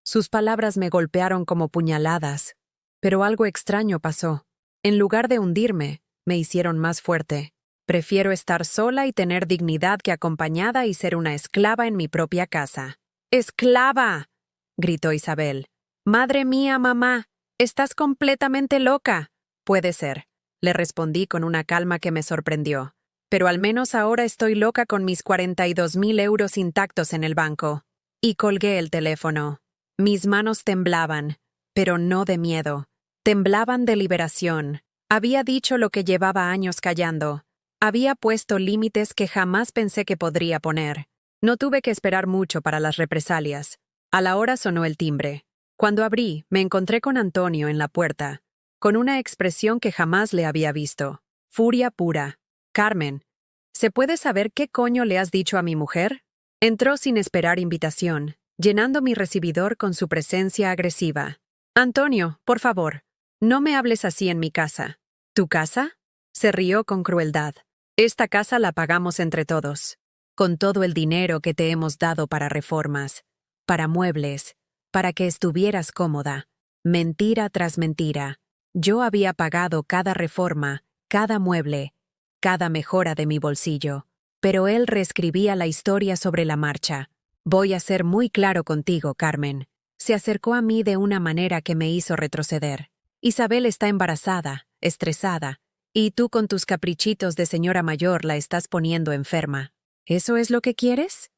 Sus palabras me golpearon como puñaladas. Pero algo extraño pasó. En lugar de hundirme, me hicieron más fuerte. Prefiero estar sola y tener dignidad que acompañada y ser una esclava en mi propia casa. ¡Esclava!, gritó Isabel. Madre mía, mamá, estás completamente loca. Puede ser, le respondí con una calma que me sorprendió. Pero al menos ahora estoy loca con mis 42.000 euros intactos en el banco. Y colgué el teléfono. Mis manos temblaban, pero no de miedo. Temblaban de liberación. Había dicho lo que llevaba años callando. Había puesto límites que jamás pensé que podría poner. No tuve que esperar mucho para las represalias. A la hora sonó el timbre. Cuando abrí, me encontré con Antonio en la puerta, con una expresión que jamás le había visto. Furia pura. Carmen, ¿se puede saber qué coño le has dicho a mi mujer? Entró sin esperar invitación, llenando mi recibidor con su presencia agresiva. Antonio, por favor, no me hables así en mi casa. ¿Tu casa? Se rió con crueldad. Esta casa la pagamos entre todos. Con todo el dinero que te hemos dado para reformas, para muebles, para que estuvieras cómoda. Mentira tras mentira. Yo había pagado cada reforma, cada mueble, cada mejora de mi bolsillo. Pero él reescribía la historia sobre la marcha. Voy a ser muy claro contigo, Carmen. Se acercó a mí de una manera que me hizo retroceder. Isabel está embarazada, estresada, y tú con tus caprichitos de señora mayor la estás poniendo enferma. ¿Eso es lo que quieres?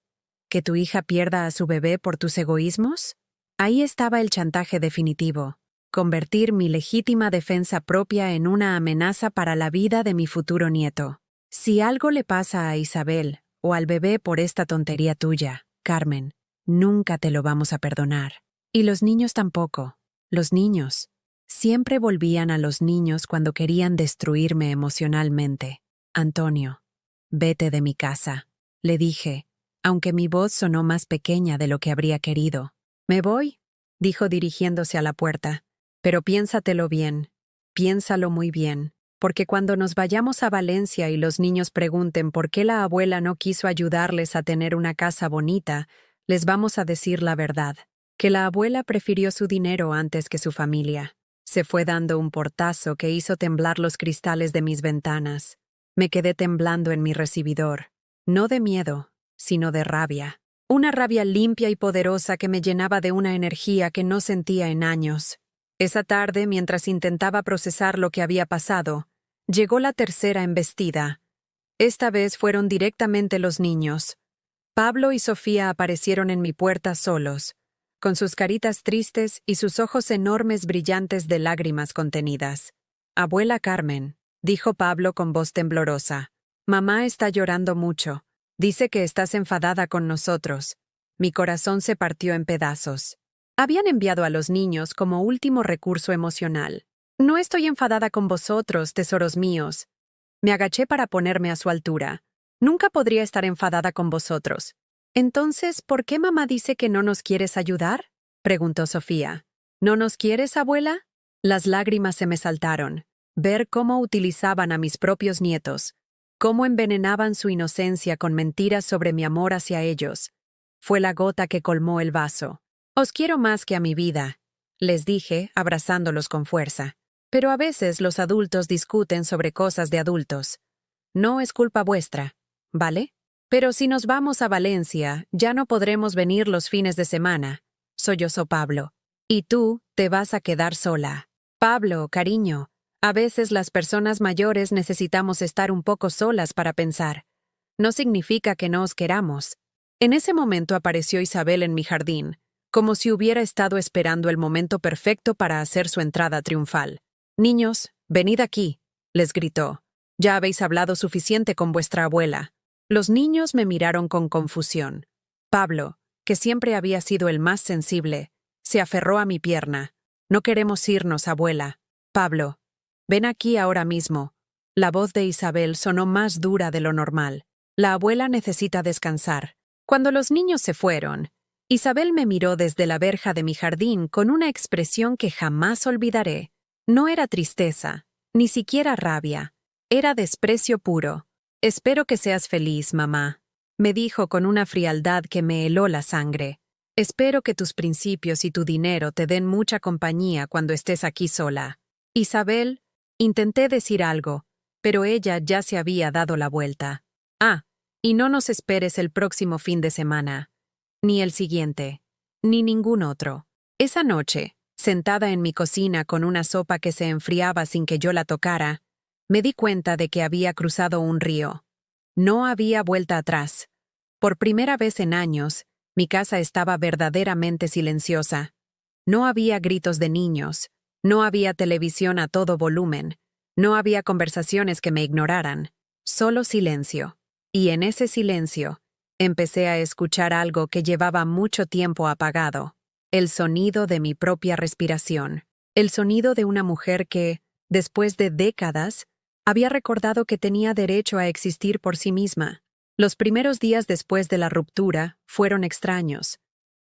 ¿Que tu hija pierda a su bebé por tus egoísmos? Ahí estaba el chantaje definitivo. Convertir mi legítima defensa propia en una amenaza para la vida de mi futuro nieto. Si algo le pasa a Isabel o al bebé por esta tontería tuya, Carmen, nunca te lo vamos a perdonar. Y los niños tampoco. Los niños. Siempre volvían a los niños cuando querían destruirme emocionalmente. Antonio, vete de mi casa, le dije, aunque mi voz sonó más pequeña de lo que habría querido. Me voy, dijo dirigiéndose a la puerta. Pero piénsatelo bien, piénsalo muy bien, porque cuando nos vayamos a Valencia y los niños pregunten por qué la abuela no quiso ayudarles a tener una casa bonita, les vamos a decir la verdad, que la abuela prefirió su dinero antes que su familia. Se fue dando un portazo que hizo temblar los cristales de mis ventanas. Me quedé temblando en mi recibidor, no de miedo, sino de rabia. Una rabia limpia y poderosa que me llenaba de una energía que no sentía en años. Esa tarde, mientras intentaba procesar lo que había pasado, llegó la tercera embestida. Esta vez fueron directamente los niños. Pablo y Sofía aparecieron en mi puerta solos, con sus caritas tristes y sus ojos enormes brillantes de lágrimas contenidas. «Abuela Carmen», dijo Pablo con voz temblorosa, «mamá está llorando mucho. Dice que estás enfadada con nosotros». Mi corazón se partió en pedazos. Habían enviado a los niños como último recurso emocional. «No estoy enfadada con vosotros, tesoros míos». Me agaché para ponerme a su altura. «Nunca podría estar enfadada con vosotros». «Entonces, ¿por qué mamá dice que no nos quieres ayudar?», preguntó Sofía. «¿No nos quieres, abuela?». Las lágrimas se me saltaron. Ver cómo utilizaban a mis propios nietos, cómo envenenaban su inocencia con mentiras sobre mi amor hacia ellos, fue la gota que colmó el vaso. «Os quiero más que a mi vida», les dije, abrazándolos con fuerza. «Pero a veces los adultos discuten sobre cosas de adultos. No es culpa vuestra, ¿vale?». Pero si nos vamos a Valencia, ya no podremos venir los fines de semana, sollozó Pablo. Y tú te vas a quedar sola. Pablo, cariño, a veces las personas mayores necesitamos estar un poco solas para pensar. No significa que no os queramos. En ese momento apareció Isabel en mi jardín, como si hubiera estado esperando el momento perfecto para hacer su entrada triunfal. Niños, venid aquí, les gritó. Ya habéis hablado suficiente con vuestra abuela. Los niños me miraron con confusión. Pablo, que siempre había sido el más sensible, se aferró a mi pierna. No queremos irnos, abuela. Pablo, ven aquí ahora mismo. La voz de Isabel sonó más dura de lo normal. La abuela necesita descansar. Cuando los niños se fueron, Isabel me miró desde la verja de mi jardín con una expresión que jamás olvidaré. No era tristeza, ni siquiera rabia. Era desprecio puro. Espero que seas feliz, mamá, me dijo con una frialdad que me heló la sangre. Espero que tus principios y tu dinero te den mucha compañía cuando estés aquí sola. Isabel, intenté decir algo, pero ella ya se había dado la vuelta. Ah, y no nos esperes el próximo fin de semana, ni el siguiente, ni ningún otro. Esa noche, sentada en mi cocina con una sopa que se enfriaba sin que yo la tocara, me di cuenta de que había cruzado un río. No había vuelta atrás. Por primera vez en años, mi casa estaba verdaderamente silenciosa. No había gritos de niños, no había televisión a todo volumen, no había conversaciones que me ignoraran, solo silencio. Y en ese silencio, empecé a escuchar algo que llevaba mucho tiempo apagado, el sonido de mi propia respiración, el sonido de una mujer que, después de décadas, había recordado que tenía derecho a existir por sí misma. Los primeros días después de la ruptura fueron extraños.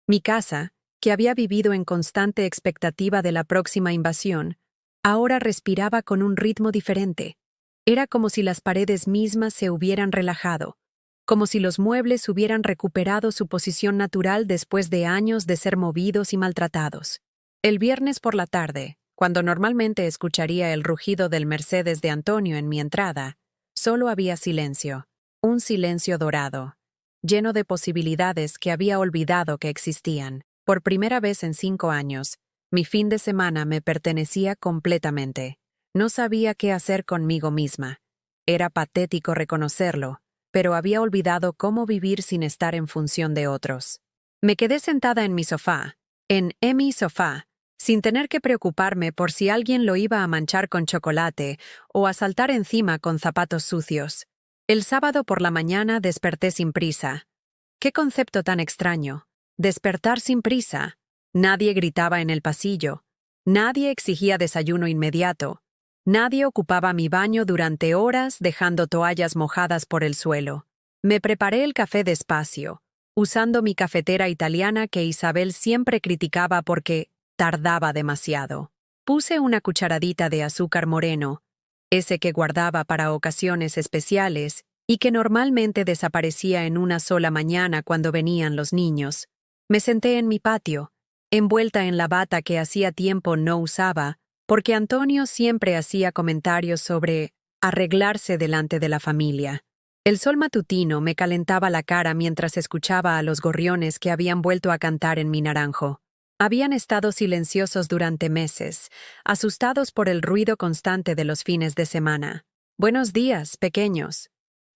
Mi casa, que había vivido en constante expectativa de la próxima invasión, ahora respiraba con un ritmo diferente. Era como si las paredes mismas se hubieran relajado, como si los muebles hubieran recuperado su posición natural después de años de ser movidos y maltratados. El viernes por la tarde, cuando normalmente escucharía el rugido del Mercedes de Antonio en mi entrada, solo había silencio, un silencio dorado, lleno de posibilidades que había olvidado que existían. Por primera vez en 5 años, mi fin de semana me pertenecía completamente. No sabía qué hacer conmigo misma. Era patético reconocerlo, pero había olvidado cómo vivir sin estar en función de otros. Me quedé sentada en mi sofá, en mi sofá, sin tener que preocuparme por si alguien lo iba a manchar con chocolate o a saltar encima con zapatos sucios. El sábado por la mañana desperté sin prisa. ¿Qué concepto tan extraño? Despertar sin prisa. Nadie gritaba en el pasillo. Nadie exigía desayuno inmediato. Nadie ocupaba mi baño durante horas dejando toallas mojadas por el suelo. Me preparé el café despacio, usando mi cafetera italiana que Isabel siempre criticaba porque tardaba demasiado. Puse una cucharadita de azúcar moreno, ese que guardaba para ocasiones especiales y que normalmente desaparecía en una sola mañana cuando venían los niños. Me senté en mi patio, envuelta en la bata que hacía tiempo no usaba, porque Antonio siempre hacía comentarios sobre arreglarse delante de la familia. El sol matutino me calentaba la cara mientras escuchaba a los gorriones que habían vuelto a cantar en mi naranjo. Habían estado silenciosos durante meses, asustados por el ruido constante de los fines de semana. «Buenos días, pequeños»,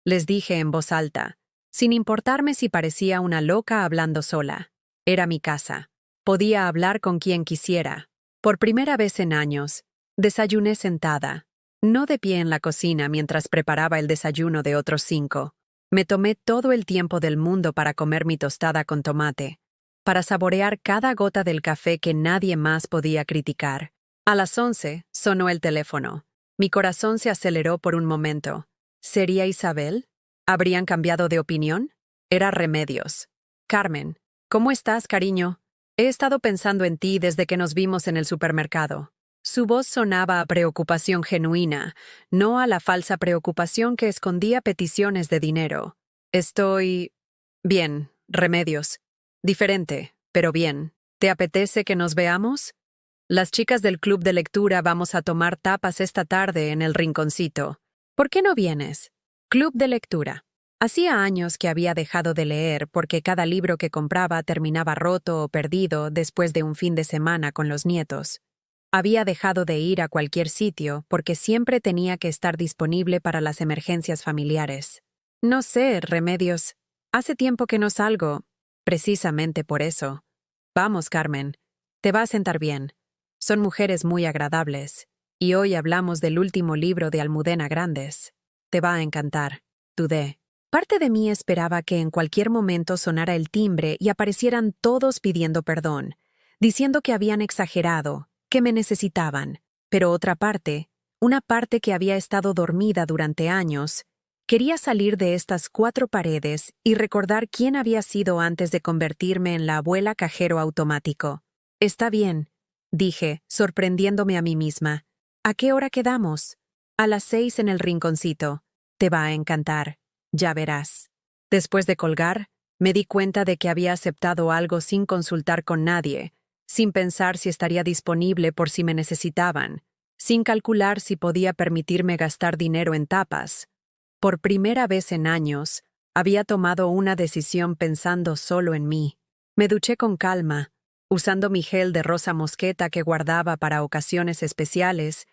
les dije en voz alta, sin importarme si parecía una loca hablando sola. Era mi casa. Podía hablar con quien quisiera. Por primera vez en años, desayuné sentada, no de pie en la cocina mientras preparaba el desayuno de otros 5. Me tomé todo el tiempo del mundo para comer mi tostada con tomate, para saborear cada gota del café que nadie más podía criticar. A las 11 sonó el teléfono. Mi corazón se aceleró por un momento. ¿Sería Isabel? ¿Habrían cambiado de opinión? Era Remedios. «Carmen, ¿cómo estás, cariño? He estado pensando en ti desde que nos vimos en el supermercado». Su voz sonaba a preocupación genuina, no a la falsa preocupación que escondía peticiones de dinero. «Estoy bien, Remedios. Diferente, pero bien. ¿Te apetece que nos veamos? Las chicas del club de lectura vamos a tomar tapas esta tarde en el rinconcito. ¿Por qué no vienes? Club de lectura. Hacía años que había dejado de leer porque cada libro que compraba terminaba roto o perdido después de un fin de semana con los nietos. Había dejado de ir a cualquier sitio porque siempre tenía que estar disponible para las emergencias familiares. No sé, Remedios. Hace tiempo que no salgo. Precisamente por eso. Vamos, Carmen. Te va a sentar bien. Son mujeres muy agradables. Y hoy hablamos del último libro de Almudena Grandes. Te va a encantar. Dudé. Parte de mí esperaba que en cualquier momento sonara el timbre y aparecieran todos pidiendo perdón, diciendo que habían exagerado, que me necesitaban. Pero otra parte, una parte que había estado dormida durante años, quería salir de estas 4 paredes y recordar quién había sido antes de convertirme en la abuela cajero automático. Está bien, dije, sorprendiéndome a mí misma. ¿A qué hora quedamos? A las 6 en el rinconcito. Te va a encantar. Ya verás. Después de colgar, me di cuenta de que había aceptado algo sin consultar con nadie, sin pensar si estaría disponible por si me necesitaban, sin calcular si podía permitirme gastar dinero en tapas. Por primera vez en años, había tomado una decisión pensando solo en mí. Me duché con calma, usando mi gel de rosa mosqueta que guardaba para ocasiones especiales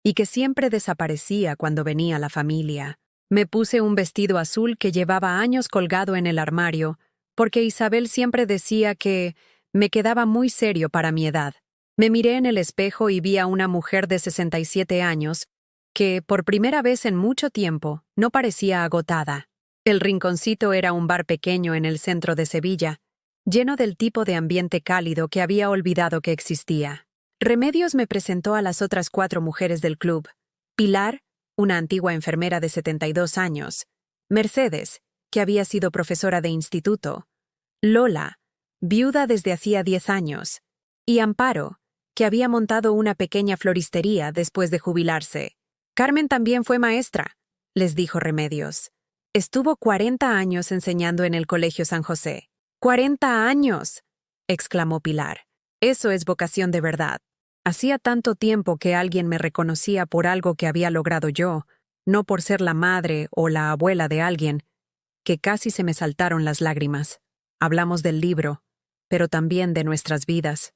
y que siempre desaparecía cuando venía la familia. Me puse un vestido azul que llevaba años colgado en el armario, porque Isabel siempre decía que me quedaba muy serio para mi edad. Me miré en el espejo y vi a una mujer de 67 años que, por primera vez en mucho tiempo, no parecía agotada. El Rinconcito era un bar pequeño en el centro de Sevilla, lleno del tipo de ambiente cálido que había olvidado que existía. Remedios me presentó a las otras 4 mujeres del club. Pilar, una antigua enfermera de 72 años, Mercedes, que había sido profesora de instituto, Lola, viuda desde hacía 10 años, y Amparo, que había montado una pequeña floristería después de jubilarse. Carmen también fue maestra, les dijo Remedios. Estuvo 40 años enseñando en el Colegio San José. ¡40 años! Exclamó Pilar. Eso es vocación de verdad. Hacía tanto tiempo que alguien me reconocía por algo que había logrado yo, no por ser la madre o la abuela de alguien, que casi se me saltaron las lágrimas. Hablamos del libro, pero también de nuestras vidas.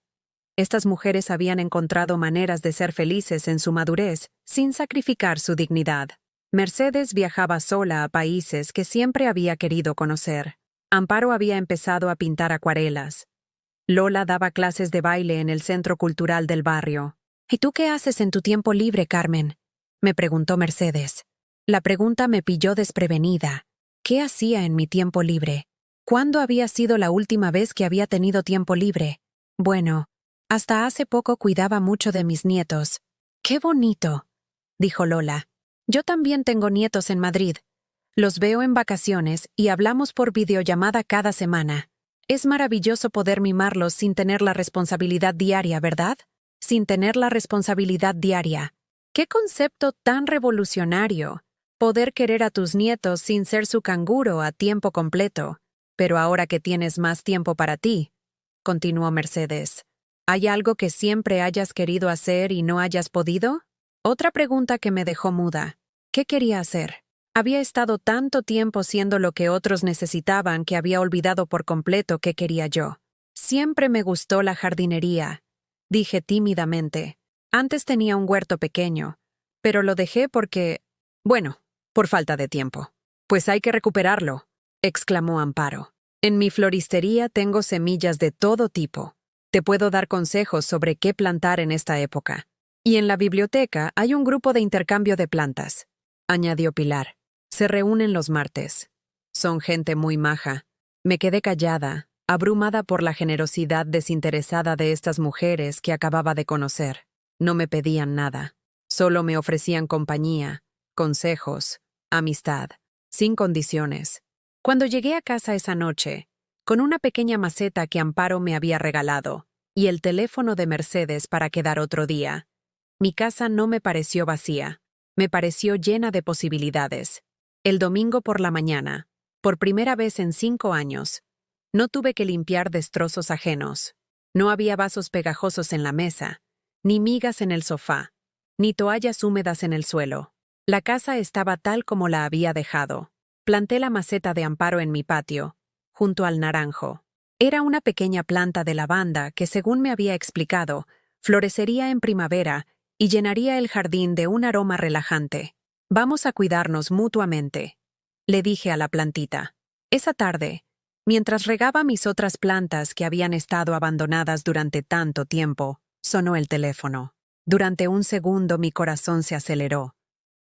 Estas mujeres habían encontrado maneras de ser felices en su madurez, sin sacrificar su dignidad. Mercedes viajaba sola a países que siempre había querido conocer. Amparo había empezado a pintar acuarelas. Lola daba clases de baile en el centro cultural del barrio. ¿Y tú qué haces en tu tiempo libre, Carmen?, me preguntó Mercedes. La pregunta me pilló desprevenida. ¿Qué hacía en mi tiempo libre? ¿Cuándo había sido la última vez que había tenido tiempo libre? Bueno, hasta hace poco cuidaba mucho de mis nietos. ¡Qué bonito!, dijo Lola. Yo también tengo nietos en Madrid. Los veo en vacaciones y hablamos por videollamada cada semana. Es maravilloso poder mimarlos sin tener la responsabilidad diaria, ¿verdad? Sin tener la responsabilidad diaria. ¡Qué concepto tan revolucionario! Poder querer a tus nietos sin ser su canguro a tiempo completo. Pero ahora que tienes más tiempo para ti, continuó Mercedes, ¿hay algo que siempre hayas querido hacer y no hayas podido? Otra pregunta que me dejó muda. ¿Qué quería hacer? Había estado tanto tiempo siendo lo que otros necesitaban que había olvidado por completo qué quería yo. Siempre me gustó la jardinería, dije tímidamente. Antes tenía un huerto pequeño, pero lo dejé porque, bueno, por falta de tiempo. Pues hay que recuperarlo, exclamó Amparo. En mi floristería tengo semillas de todo tipo. Te puedo dar consejos sobre qué plantar en esta época. Y en la biblioteca hay un grupo de intercambio de plantas, añadió Pilar. Se reúnen los martes. Son gente muy maja. Me quedé callada, abrumada por la generosidad desinteresada de estas mujeres que acababa de conocer. No me pedían nada. Solo me ofrecían compañía, consejos, amistad, sin condiciones. Cuando llegué a casa esa noche, con una pequeña maceta que Amparo me había regalado, y el teléfono de Mercedes para quedar otro día, mi casa no me pareció vacía. Me pareció llena de posibilidades. El domingo por la mañana, por primera vez en 5 años, no tuve que limpiar destrozos ajenos. No había vasos pegajosos en la mesa, ni migas en el sofá, ni toallas húmedas en el suelo. La casa estaba tal como la había dejado. Planté la maceta de amparo en mi patio, junto al naranjo. Era una pequeña planta de lavanda que, según me había explicado, florecería en primavera y llenaría el jardín de un aroma relajante. Vamos a cuidarnos mutuamente, le dije a la plantita. Esa tarde, mientras regaba mis otras plantas que habían estado abandonadas durante tanto tiempo, sonó el teléfono. Durante un segundo mi corazón se aceleró,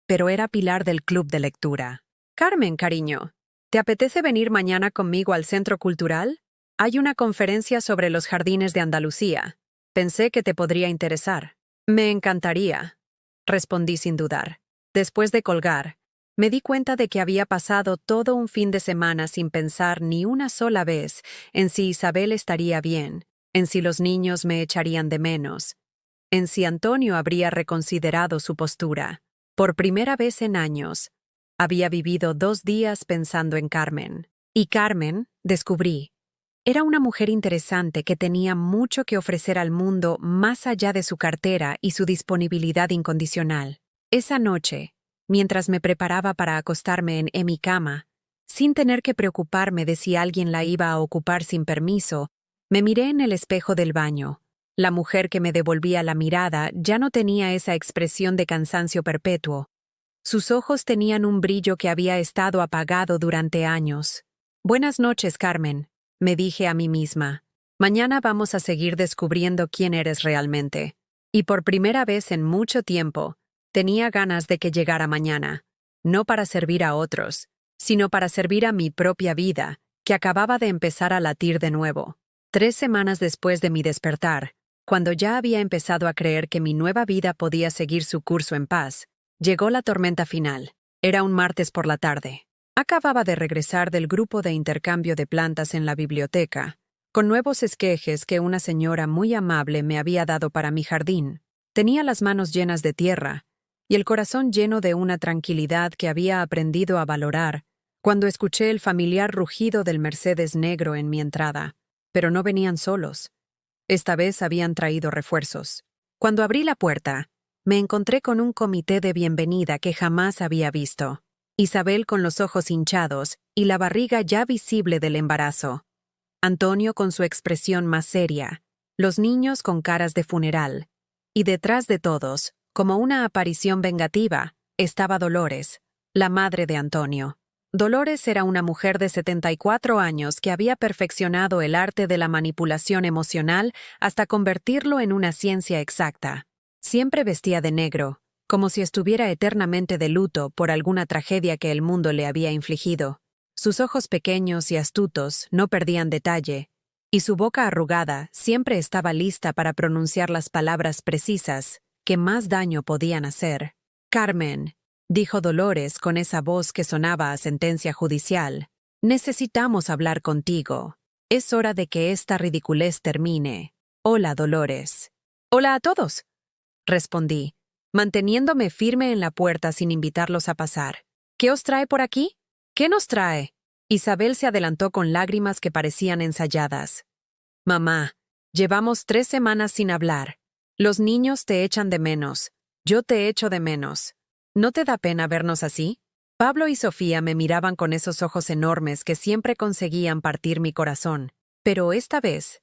pero era Pilar del club de lectura. Carmen, cariño, ¿te apetece venir mañana conmigo al Centro Cultural? Hay una conferencia sobre los jardines de Andalucía. Pensé que te podría interesar. Me encantaría, respondí sin dudar. Después de colgar, me di cuenta de que había pasado todo un fin de semana sin pensar ni una sola vez en si Isabel estaría bien, en si los niños me echarían de menos, en si Antonio habría reconsiderado su postura. Por primera vez en años, había vivido 2 días pensando en Carmen. Y Carmen, descubrí, era una mujer interesante que tenía mucho que ofrecer al mundo más allá de su cartera y su disponibilidad incondicional. Esa noche, mientras me preparaba para acostarme en mi cama, sin tener que preocuparme de si alguien la iba a ocupar sin permiso, me miré en el espejo del baño. La mujer que me devolvía la mirada ya no tenía esa expresión de cansancio perpetuo. Sus ojos tenían un brillo que había estado apagado durante años. Buenas noches, Carmen, me dije a mí misma. Mañana vamos a seguir descubriendo quién eres realmente. Y por primera vez en mucho tiempo, tenía ganas de que llegara mañana, no para servir a otros, sino para servir a mi propia vida, que acababa de empezar a latir de nuevo. 3 semanas después de mi despertar, cuando ya había empezado a creer que mi nueva vida podía seguir su curso en paz, llegó la tormenta final. Era un martes por la tarde. Acababa de regresar del grupo de intercambio de plantas en la biblioteca, con nuevos esquejes que una señora muy amable me había dado para mi jardín. Tenía las manos llenas de tierra y el corazón lleno de una tranquilidad que había aprendido a valorar cuando escuché el familiar rugido del Mercedes negro en mi entrada. Pero no venían solos. Esta vez habían traído refuerzos. Cuando abrí la puerta, me encontré con un comité de bienvenida que jamás había visto. Isabel con los ojos hinchados y la barriga ya visible del embarazo. Antonio con su expresión más seria, los niños con caras de funeral. Y detrás de todos, como una aparición vengativa, estaba Dolores, la madre de Antonio. Dolores era una mujer de 74 años que había perfeccionado el arte de la manipulación emocional hasta convertirlo en una ciencia exacta. Siempre vestía de negro, como si estuviera eternamente de luto por alguna tragedia que el mundo le había infligido. Sus ojos pequeños y astutos no perdían detalle, y su boca arrugada siempre estaba lista para pronunciar las palabras precisas que más daño podían hacer. «Carmen», dijo Dolores con esa voz que sonaba a sentencia judicial, «necesitamos hablar contigo. Es hora de que esta ridiculez termine. Hola, Dolores». «Hola a todos», respondí, manteniéndome firme en la puerta sin invitarlos a pasar. «¿Qué os trae por aquí?» «¿Qué nos trae?» Isabel se adelantó con lágrimas que parecían ensayadas. «Mamá, llevamos 3 semanas sin hablar. Los niños te echan de menos. Yo te echo de menos. ¿No te da pena vernos así?» Pablo y Sofía me miraban con esos ojos enormes que siempre conseguían partir mi corazón. Pero esta vez,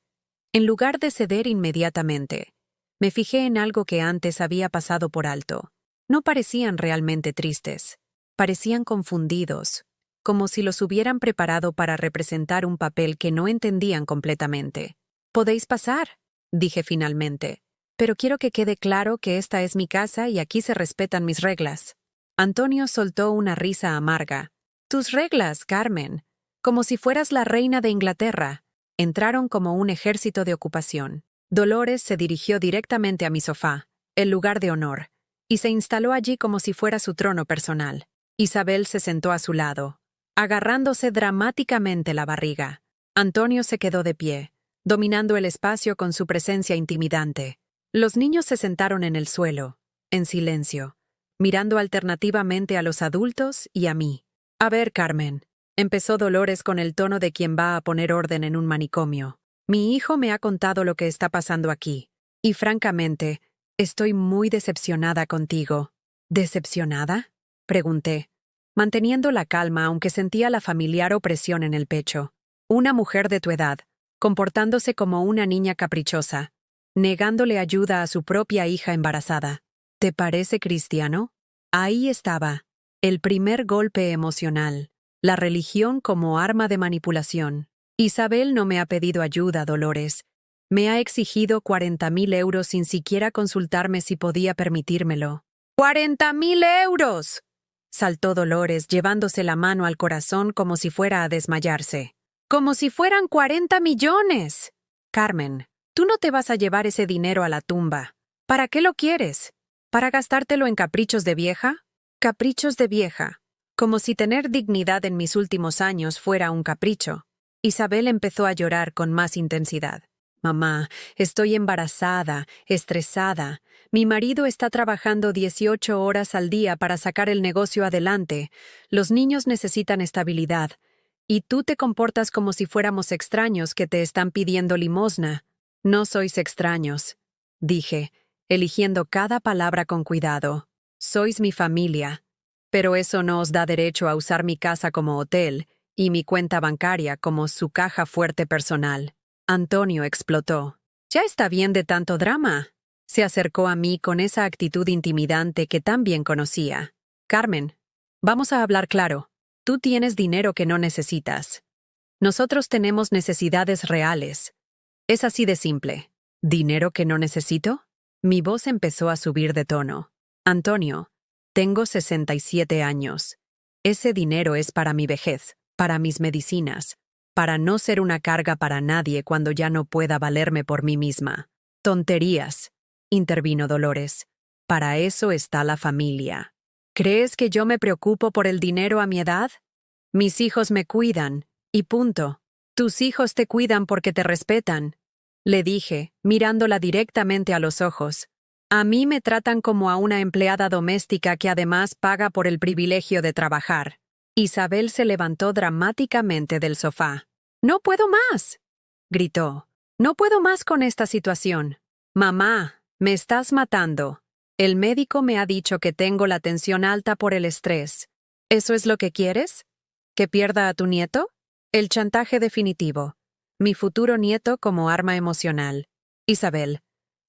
en lugar de ceder inmediatamente, me fijé en algo que antes había pasado por alto. No parecían realmente tristes. Parecían confundidos, como si los hubieran preparado para representar un papel que no entendían completamente. «Podéis pasar», dije finalmente, «pero quiero que quede claro que esta es mi casa y aquí se respetan mis reglas». Antonio soltó una risa amarga. «Tus reglas, Carmen, como si fueras la reina de Inglaterra». Entraron como un ejército de ocupación. Dolores se dirigió directamente a mi sofá, el lugar de honor, y se instaló allí como si fuera su trono personal. Isabel se sentó a su lado, agarrándose dramáticamente la barriga. Antonio se quedó de pie, dominando el espacio con su presencia intimidante. Los niños se sentaron en el suelo, en silencio, mirando alternativamente a los adultos y a mí. «A ver, Carmen», empezó Dolores con el tono de quien va a poner orden en un manicomio. «Mi hijo me ha contado lo que está pasando aquí, y francamente, estoy muy decepcionada contigo». «¿Decepcionada?», pregunté. manteniendo la calma aunque sentía la familiar opresión en el pecho. Una mujer de tu edad, comportándose como una niña caprichosa, negándole ayuda a su propia hija embarazada. ¿Te parece cristiano? Ahí estaba, el primer golpe emocional, la religión como arma de manipulación. Isabel no me ha pedido ayuda, Dolores. Me ha exigido 40.000 euros sin siquiera consultarme si podía permitírmelo. ¡40.000 euros! Saltó Dolores, llevándose la mano al corazón como si fuera a desmayarse. ¡Como si fueran 40 millones! Carmen, tú no te vas a llevar ese dinero a la tumba. ¿Para qué lo quieres? ¿Para gastártelo en caprichos de vieja? Caprichos de vieja. Como si tener dignidad en mis últimos años fuera un capricho. Isabel empezó a llorar con más intensidad. Mamá, estoy embarazada, estresada. Mi marido está trabajando 18 horas al día para sacar el negocio adelante. Los niños necesitan estabilidad. Y tú te comportas como si fuéramos extraños que te están pidiendo limosna. No sois extraños, dije, eligiendo cada palabra con cuidado. Sois mi familia. Pero eso no os da derecho a usar mi casa como hotel y mi cuenta bancaria como su caja fuerte personal. Antonio explotó. Ya está bien de tanto drama. Se acercó a mí con esa actitud intimidante que tan bien conocía. Carmen, vamos a hablar claro. Tú tienes dinero que no necesitas. Nosotros tenemos necesidades reales. Es así de simple. ¿Dinero que no necesito? Mi voz empezó a subir de tono. Antonio, tengo 67 años. Ese dinero es para mi vejez, para mis medicinas, para no ser una carga para nadie cuando ya no pueda valerme por mí misma. Tonterías, intervino Dolores. Para eso está la familia. ¿Crees que yo me preocupo por el dinero a mi edad? Mis hijos me cuidan, y punto. Tus hijos te cuidan porque te respetan, le dije, mirándola directamente a los ojos. A mí me tratan como a una empleada doméstica que además paga por el privilegio de trabajar. Isabel se levantó dramáticamente del sofá. «¡No puedo más!», gritó. «No puedo más con esta situación. Mamá, me estás matando. El médico me ha dicho que tengo la tensión alta por el estrés. ¿Eso es lo que quieres? ¿Que pierda a tu nieto? El chantaje definitivo. Mi futuro nieto como arma emocional. Isabel,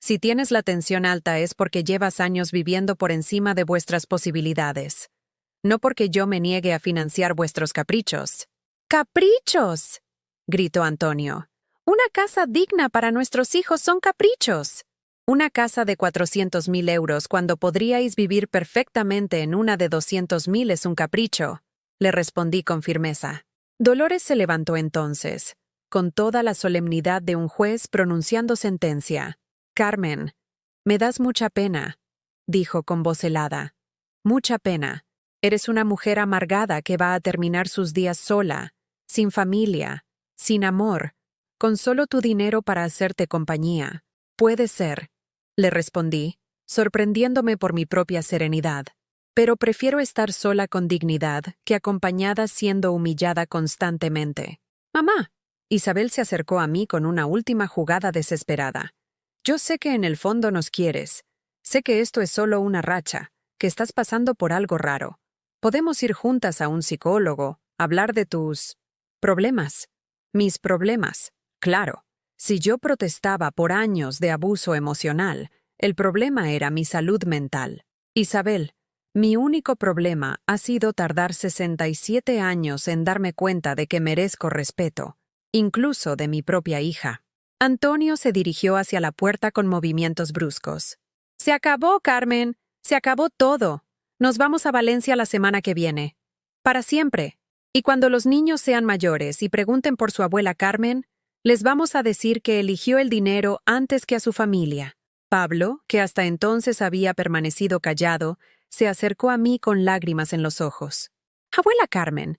si tienes la tensión alta es porque llevas años viviendo por encima de vuestras posibilidades. No porque yo me niegue a financiar vuestros caprichos». «¡Caprichos!», gritó Antonio. «Una casa digna para nuestros hijos son caprichos. Una casa de 400.000 euros cuando podríais vivir perfectamente en una de 200.000 es un capricho», le respondí con firmeza. Dolores se levantó entonces, con toda la solemnidad de un juez pronunciando sentencia. «Carmen, me das mucha pena», dijo con voz helada. «Mucha pena. Eres una mujer amargada que va a terminar sus días sola, sin familia, sin amor, con solo tu dinero para hacerte compañía. Puede ser», le respondí, sorprendiéndome por mi propia serenidad. «Pero prefiero estar sola con dignidad que acompañada siendo humillada constantemente». «Mamá». Isabel se acercó a mí con una última jugada desesperada. «Yo sé que en el fondo nos quieres. Sé que esto es solo una racha, que estás pasando por algo raro. Podemos ir juntas a un psicólogo, hablar de tus problemas». «Mis problemas». Claro, si yo protestaba por años de abuso emocional, el problema era mi salud mental. Isabel, mi único problema ha sido tardar 67 años en darme cuenta de que merezco respeto, incluso de mi propia hija. Antonio se dirigió hacia la puerta con movimientos bruscos. «Se acabó, Carmen. Se acabó todo. Nos vamos a Valencia la semana que viene. Para siempre. Y cuando los niños sean mayores y pregunten por su abuela Carmen, les vamos a decir que eligió el dinero antes que a su familia». Pablo, que hasta entonces había permanecido callado, se acercó a mí con lágrimas en los ojos. «Abuela Carmen,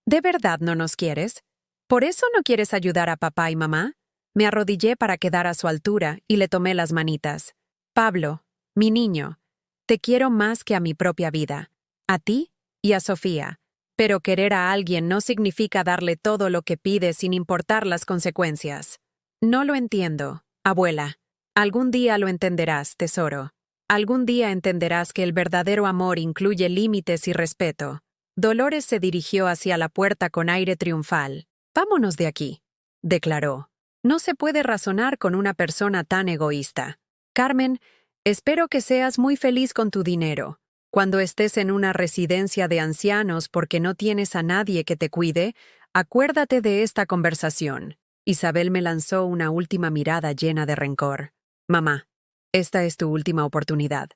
¿de verdad no nos quieres? ¿Por eso no quieres ayudar a papá y mamá?». Me arrodillé para quedar a su altura y le tomé las manitas. «Pablo, mi niño, te quiero más que a mi propia vida, a ti y a Sofía. Pero querer a alguien no significa darle todo lo que pide sin importar las consecuencias». «No lo entiendo, abuela. Algún día lo entenderás, tesoro. Algún día entenderás que el verdadero amor incluye límites y respeto. Dolores se dirigió hacia la puerta con aire triunfal. «Vámonos de aquí», declaró. «No se puede razonar con una persona tan egoísta. Carmen, espero que seas muy feliz con tu dinero. Cuando estés en una residencia de ancianos porque no tienes a nadie que te cuide, acuérdate de esta conversación». Isabel me lanzó una última mirada llena de rencor. «Mamá, esta es tu última oportunidad.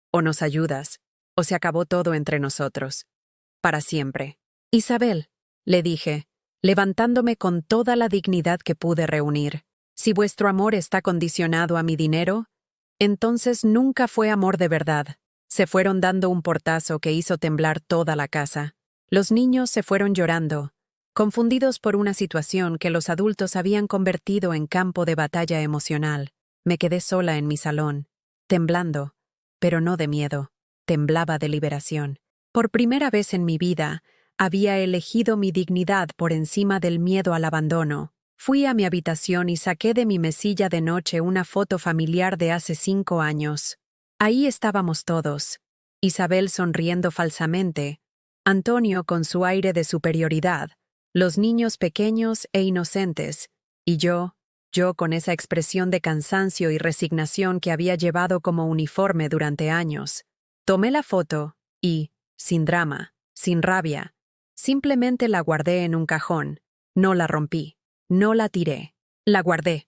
O nos ayudas, o se acabó todo entre nosotros. Para siempre». «Isabel», le dije, levantándome con toda la dignidad que pude reunir, «si vuestro amor está condicionado a mi dinero, entonces nunca fue amor de verdad». Se fueron dando un portazo que hizo temblar toda la casa. Los niños se fueron llorando, confundidos por una situación que los adultos habían convertido en campo de batalla emocional. Me quedé sola en mi salón, temblando, pero no de miedo, temblaba de liberación. Por primera vez en mi vida, había elegido mi dignidad por encima del miedo al abandono. Fui a mi habitación y saqué de mi mesilla de noche una foto familiar de hace 5 años. Ahí estábamos todos. Isabel sonriendo falsamente, Antonio con su aire de superioridad, los niños pequeños e inocentes, y yo con esa expresión de cansancio y resignación que había llevado como uniforme durante años. Tomé la foto y, sin drama, sin rabia, simplemente la guardé en un cajón. No la rompí, no la tiré, la guardé,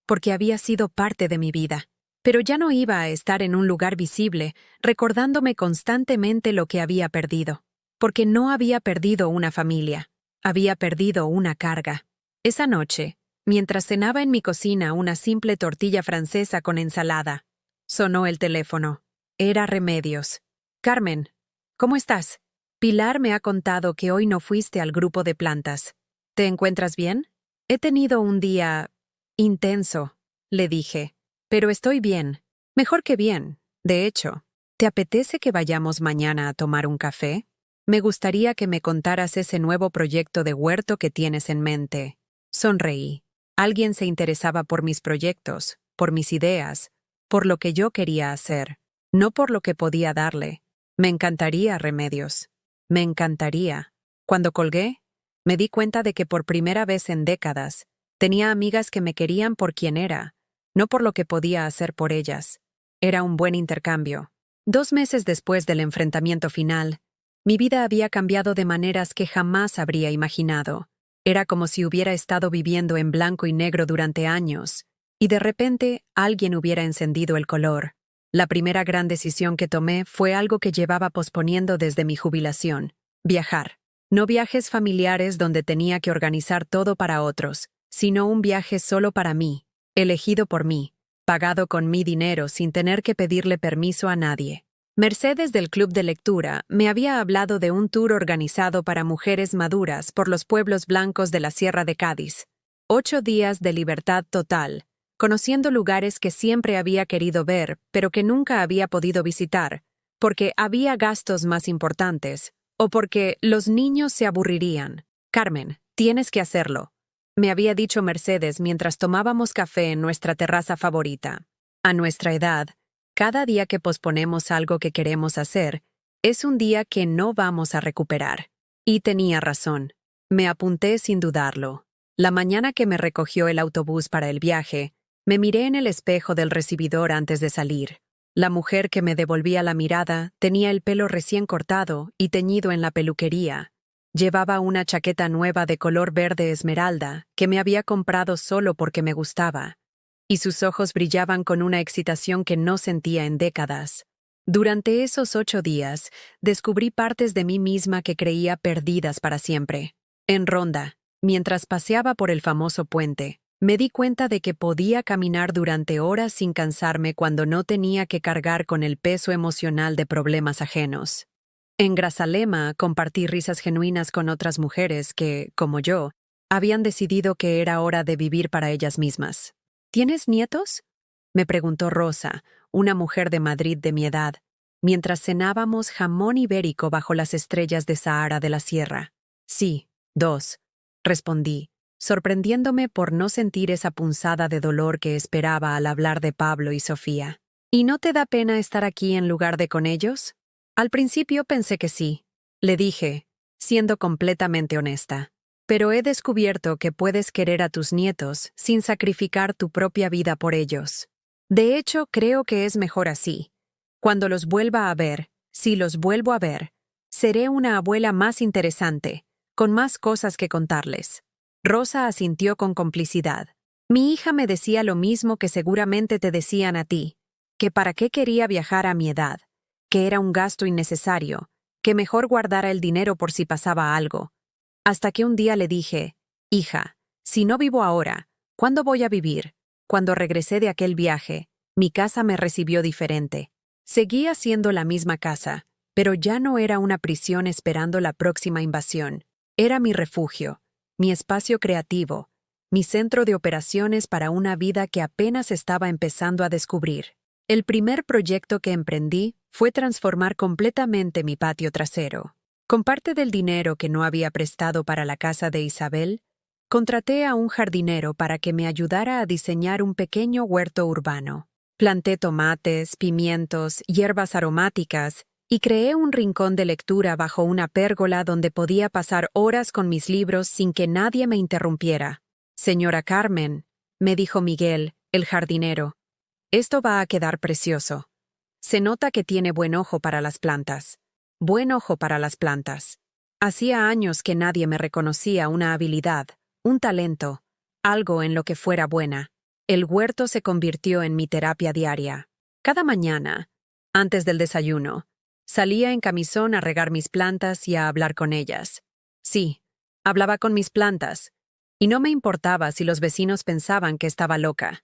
porque había sido parte de mi vida. Pero ya no iba a estar en un lugar visible, recordándome constantemente lo que había perdido. Porque no había perdido una familia, había perdido una carga. Esa noche, mientras cenaba en mi cocina una simple tortilla francesa con ensalada, sonó el teléfono. Era Remedios. «Carmen, ¿cómo estás? Pilar me ha contado que hoy no fuiste al grupo de plantas. ¿Te encuentras bien?» «He tenido un día intenso», le dije. «Pero estoy bien. Mejor que bien, de hecho. ¿Te apetece que vayamos mañana a tomar un café? Me gustaría que me contaras ese nuevo proyecto de huerto que tienes en mente». Sonreí. Alguien se interesaba por mis proyectos, por mis ideas, por lo que yo quería hacer, no por lo que podía darle. Me encantaría, Remedios. Me encantaría. Cuando colgué, me di cuenta de que por primera vez en décadas, tenía amigas que me querían por quien era, no por lo que podía hacer por ellas. Era un buen intercambio. 2 meses después del enfrentamiento final, mi vida había cambiado de maneras que jamás habría imaginado. Era como si hubiera estado viviendo en blanco y negro durante años, y de repente alguien hubiera encendido el color. La primera gran decisión que tomé fue algo que llevaba posponiendo desde mi jubilación: viajar. No viajes familiares donde tenía que organizar todo para otros, sino un viaje solo para mí, elegido por mí, pagado con mi dinero sin tener que pedirle permiso a nadie. Mercedes del Club de Lectura me había hablado de un tour organizado para mujeres maduras por los pueblos blancos de la Sierra de Cádiz. 8 días de libertad total, conociendo lugares que siempre había querido ver, pero que nunca había podido visitar, porque había gastos más importantes, o porque los niños se aburrirían. «Carmen, tienes que hacerlo», me había dicho Mercedes mientras tomábamos café en nuestra terraza favorita. A nuestra edad, cada día que posponemos algo que queremos hacer, es un día que no vamos a recuperar. Y tenía razón. Me apunté sin dudarlo. La mañana que me recogió el autobús para el viaje, me miré en el espejo del recibidor antes de salir. La mujer que me devolvía la mirada tenía el pelo recién cortado y teñido en la peluquería. Llevaba una chaqueta nueva de color verde esmeralda que me había comprado solo porque me gustaba, y sus ojos brillaban con una excitación que no sentía en décadas. Durante esos 8 días, descubrí partes de mí misma que creía perdidas para siempre. En Ronda, mientras paseaba por el famoso puente, me di cuenta de que podía caminar durante horas sin cansarme cuando no tenía que cargar con el peso emocional de problemas ajenos. En Grazalema compartí risas genuinas con otras mujeres que, como yo, habían decidido que era hora de vivir para ellas mismas. «¿Tienes nietos?», me preguntó Rosa, una mujer de Madrid de mi edad, mientras cenábamos jamón ibérico bajo las estrellas de Sahara de la Sierra. «Sí, 2», respondí, sorprendiéndome por no sentir esa punzada de dolor que esperaba al hablar de Pablo y Sofía. «¿Y no te da pena estar aquí en lugar de con ellos?». Al principio pensé que sí. Le dije, siendo completamente honesta. Pero he descubierto que puedes querer a tus nietos sin sacrificar tu propia vida por ellos. De hecho, creo que es mejor así. Cuando los vuelva a ver, si los vuelvo a ver, seré una abuela más interesante, con más cosas que contarles. Rosa asintió con complicidad. Mi hija me decía lo mismo que seguramente te decían a ti, que para qué quería viajar a mi edad, que era un gasto innecesario, que mejor guardara el dinero por si pasaba algo. Hasta que un día le dije, hija, si no vivo ahora, ¿cuándo voy a vivir? Cuando regresé de aquel viaje, mi casa me recibió diferente. Seguía siendo la misma casa, pero ya no era una prisión esperando la próxima invasión. Era mi refugio, mi espacio creativo, mi centro de operaciones para una vida que apenas estaba empezando a descubrir. El primer proyecto que emprendí fue transformar completamente mi patio trasero. Con parte del dinero que no había prestado para la casa de Isabel, contraté a un jardinero para que me ayudara a diseñar un pequeño huerto urbano. Planté tomates, pimientos, hierbas aromáticas y creé un rincón de lectura bajo una pérgola donde podía pasar horas con mis libros sin que nadie me interrumpiera. Señora Carmen, me dijo Miguel, el jardinero, esto va a quedar precioso. Se nota que tiene buen ojo para las plantas. Buen ojo para las plantas. Hacía años que nadie me reconocía una habilidad, un talento, algo en lo que fuera buena. El huerto se convirtió en mi terapia diaria. Cada mañana, antes del desayuno, salía en camisón a regar mis plantas y a hablar con ellas. Sí, hablaba con mis plantas, y no me importaba si los vecinos pensaban que estaba loca.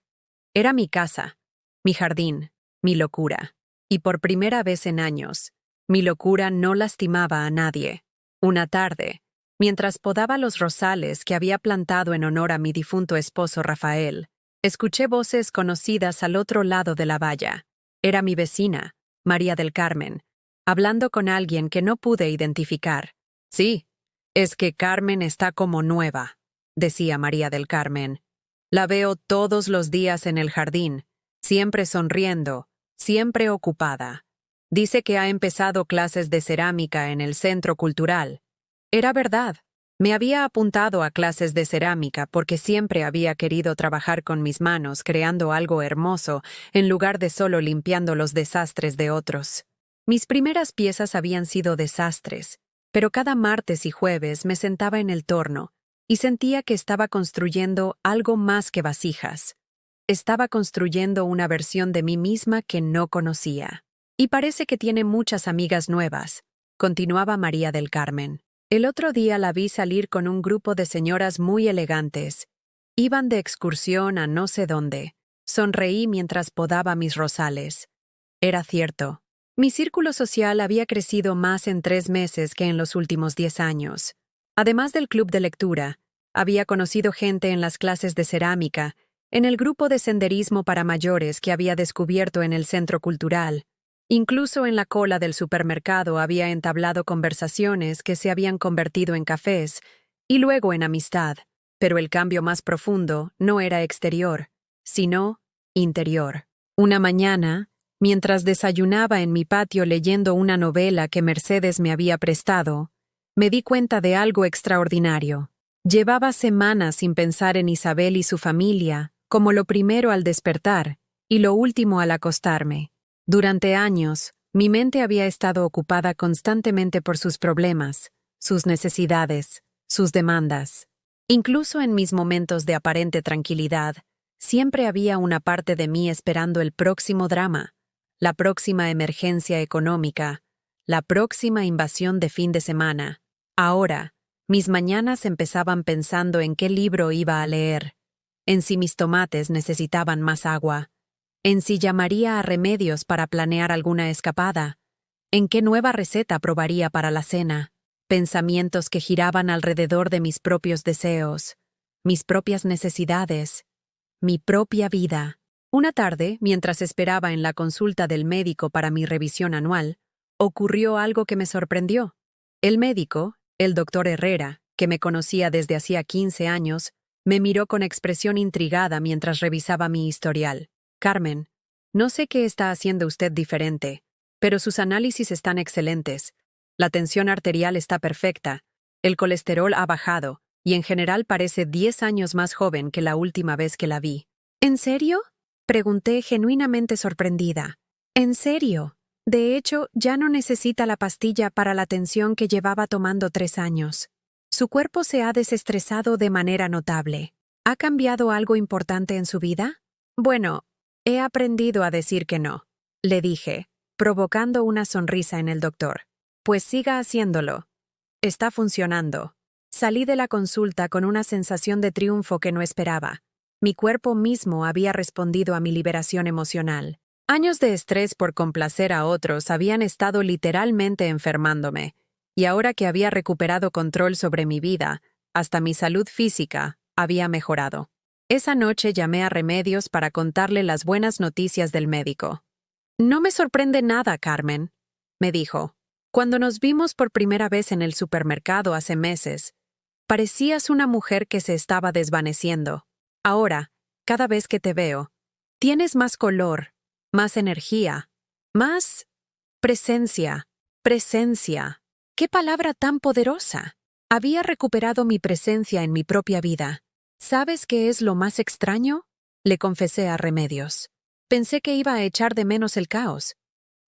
Era mi casa, mi jardín, mi locura. Y por primera vez en años, mi locura no lastimaba a nadie. Una tarde, mientras podaba los rosales que había plantado en honor a mi difunto esposo Rafael, escuché voces conocidas al otro lado de la valla. Era mi vecina, María del Carmen, hablando con alguien que no pude identificar. Sí, es que Carmen está como nueva, decía María del Carmen. La veo todos los días en el jardín, siempre sonriendo, siempre ocupada. Dice que ha empezado clases de cerámica en el centro cultural. Era verdad. Me había apuntado a clases de cerámica porque siempre había querido trabajar con mis manos creando algo hermoso en lugar de solo limpiando los desastres de otros. Mis primeras piezas habían sido desastres, pero cada martes y jueves me sentaba en el torno y sentía que estaba construyendo algo más que vasijas. Estaba construyendo una versión de mí misma que no conocía. Y parece que tiene muchas amigas nuevas, continuaba María del Carmen. El otro día la vi salir con un grupo de señoras muy elegantes. Iban de excursión a no sé dónde. Sonreí mientras podaba mis rosales. Era cierto. Mi círculo social había crecido más en 3 meses que en los últimos 10 años. Además del club de lectura, había conocido gente en las clases de cerámica, en el grupo de senderismo para mayores que había descubierto en el centro cultural. Incluso en la cola del supermercado había entablado conversaciones que se habían convertido en cafés y luego en amistad, pero el cambio más profundo no era exterior, sino interior. Una mañana, mientras desayunaba en mi patio leyendo una novela que Mercedes me había prestado, me di cuenta de algo extraordinario. Llevaba semanas sin pensar en Isabel y su familia, como lo primero al despertar y lo último al acostarme. Durante años, mi mente había estado ocupada constantemente por sus problemas, sus necesidades, sus demandas. Incluso en mis momentos de aparente tranquilidad, siempre había una parte de mí esperando el próximo drama, la próxima emergencia económica, la próxima invasión de fin de semana. Ahora, mis mañanas empezaban pensando en qué libro iba a leer, en si mis tomates necesitaban más agua, en si llamaría a Remedios para planear alguna escapada, en qué nueva receta probaría para la cena, pensamientos que giraban alrededor de mis propios deseos, mis propias necesidades, mi propia vida. Una tarde, mientras esperaba en la consulta del médico para mi revisión anual, ocurrió algo que me sorprendió. El médico, el doctor Herrera, que me conocía desde hacía 15 años, me miró con expresión intrigada mientras revisaba mi historial. Carmen, no sé qué está haciendo usted diferente, pero sus análisis están excelentes. La tensión arterial está perfecta, El colesterol ha bajado, y en general parece 10 años más joven que la última vez que la vi. ¿En serio? Pregunté genuinamente sorprendida. ¿En serio? De hecho, ya no necesita la pastilla para la tensión que llevaba tomando 3 años. Su cuerpo se ha desestresado de manera notable. ¿Ha cambiado algo importante en su vida? Bueno, he aprendido a decir que no, le dije, provocando una sonrisa en el doctor. Pues siga haciéndolo. Está funcionando. Salí de la consulta con una sensación de triunfo que no esperaba. Mi cuerpo mismo había respondido a mi liberación emocional. Años de estrés por complacer a otros habían estado literalmente enfermándome, y ahora que había recuperado control sobre mi vida, hasta mi salud física había mejorado. Esa noche llamé a Remedios para contarle las buenas noticias del médico. No me sorprende nada, Carmen, me dijo. Cuando nos vimos por primera vez en el supermercado hace meses, parecías una mujer que se estaba desvaneciendo. Ahora, cada vez que te veo, tienes más color, más energía, más presencia. Presencia. ¡Qué palabra tan poderosa! Había recuperado mi presencia en mi propia vida. ¿Sabes qué es lo más extraño? Le confesé a Remedios. Pensé que iba a echar de menos el caos,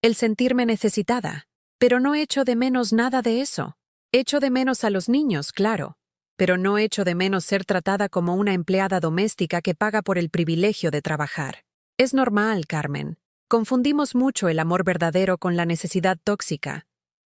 el sentirme necesitada, pero no echo de menos nada de eso. Echo de menos a los niños, claro, pero no echo de menos ser tratada como una empleada doméstica que paga por el privilegio de trabajar. Es normal, Carmen. Confundimos mucho el amor verdadero con la necesidad tóxica.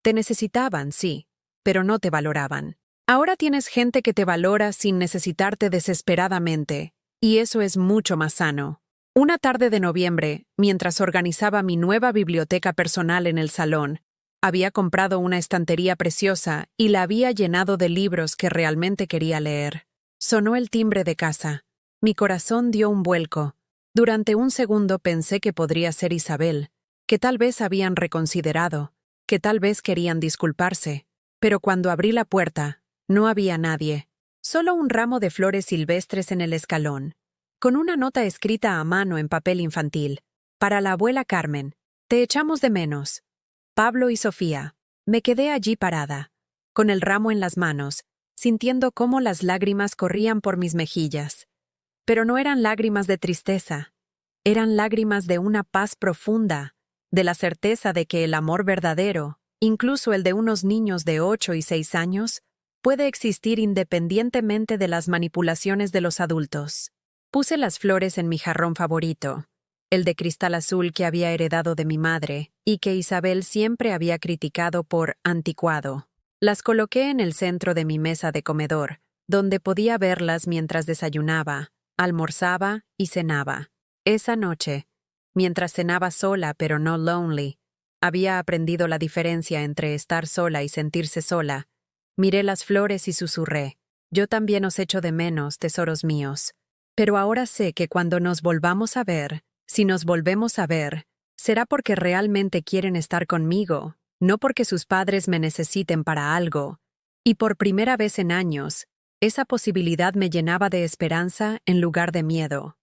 Te necesitaban, sí, pero no te valoraban. Ahora tienes gente que te valora sin necesitarte desesperadamente, y eso es mucho más sano. Una tarde de noviembre, mientras organizaba mi nueva biblioteca personal en el salón, había comprado una estantería preciosa y la había llenado de libros que realmente quería leer. Sonó el timbre de casa. Mi corazón dio un vuelco. Durante un segundo pensé que podría ser Isabel, que tal vez habían reconsiderado, que tal vez querían disculparse. Pero cuando abrí la puerta, no había nadie. Solo un ramo de flores silvestres en el escalón, con una nota escrita a mano en papel infantil. Para la abuela Carmen. Te echamos de menos. Pablo y Sofía. Me quedé allí parada, con el ramo en las manos, sintiendo cómo las lágrimas corrían por mis mejillas. Pero no eran lágrimas de tristeza. Eran lágrimas de una paz profunda, de la certeza de que el amor verdadero, incluso el de unos niños de 8 y 6 años, puede existir independientemente de las manipulaciones de los adultos. Puse las flores en mi jarrón favorito, el de cristal azul que había heredado de mi madre y que Isabel siempre había criticado por anticuado. Las coloqué en el centro de mi mesa de comedor, donde podía verlas mientras desayunaba, almorzaba y cenaba. Esa noche, mientras cenaba sola pero no lonely, había aprendido la diferencia entre estar sola y sentirse sola. Miré las flores y susurré. Yo también os echo de menos, tesoros míos. Pero ahora sé que cuando nos volvamos a ver, si nos volvemos a ver, será porque realmente quieren estar conmigo, no porque sus padres me necesiten para algo. Y por primera vez en años, esa posibilidad me llenaba de esperanza en lugar de miedo.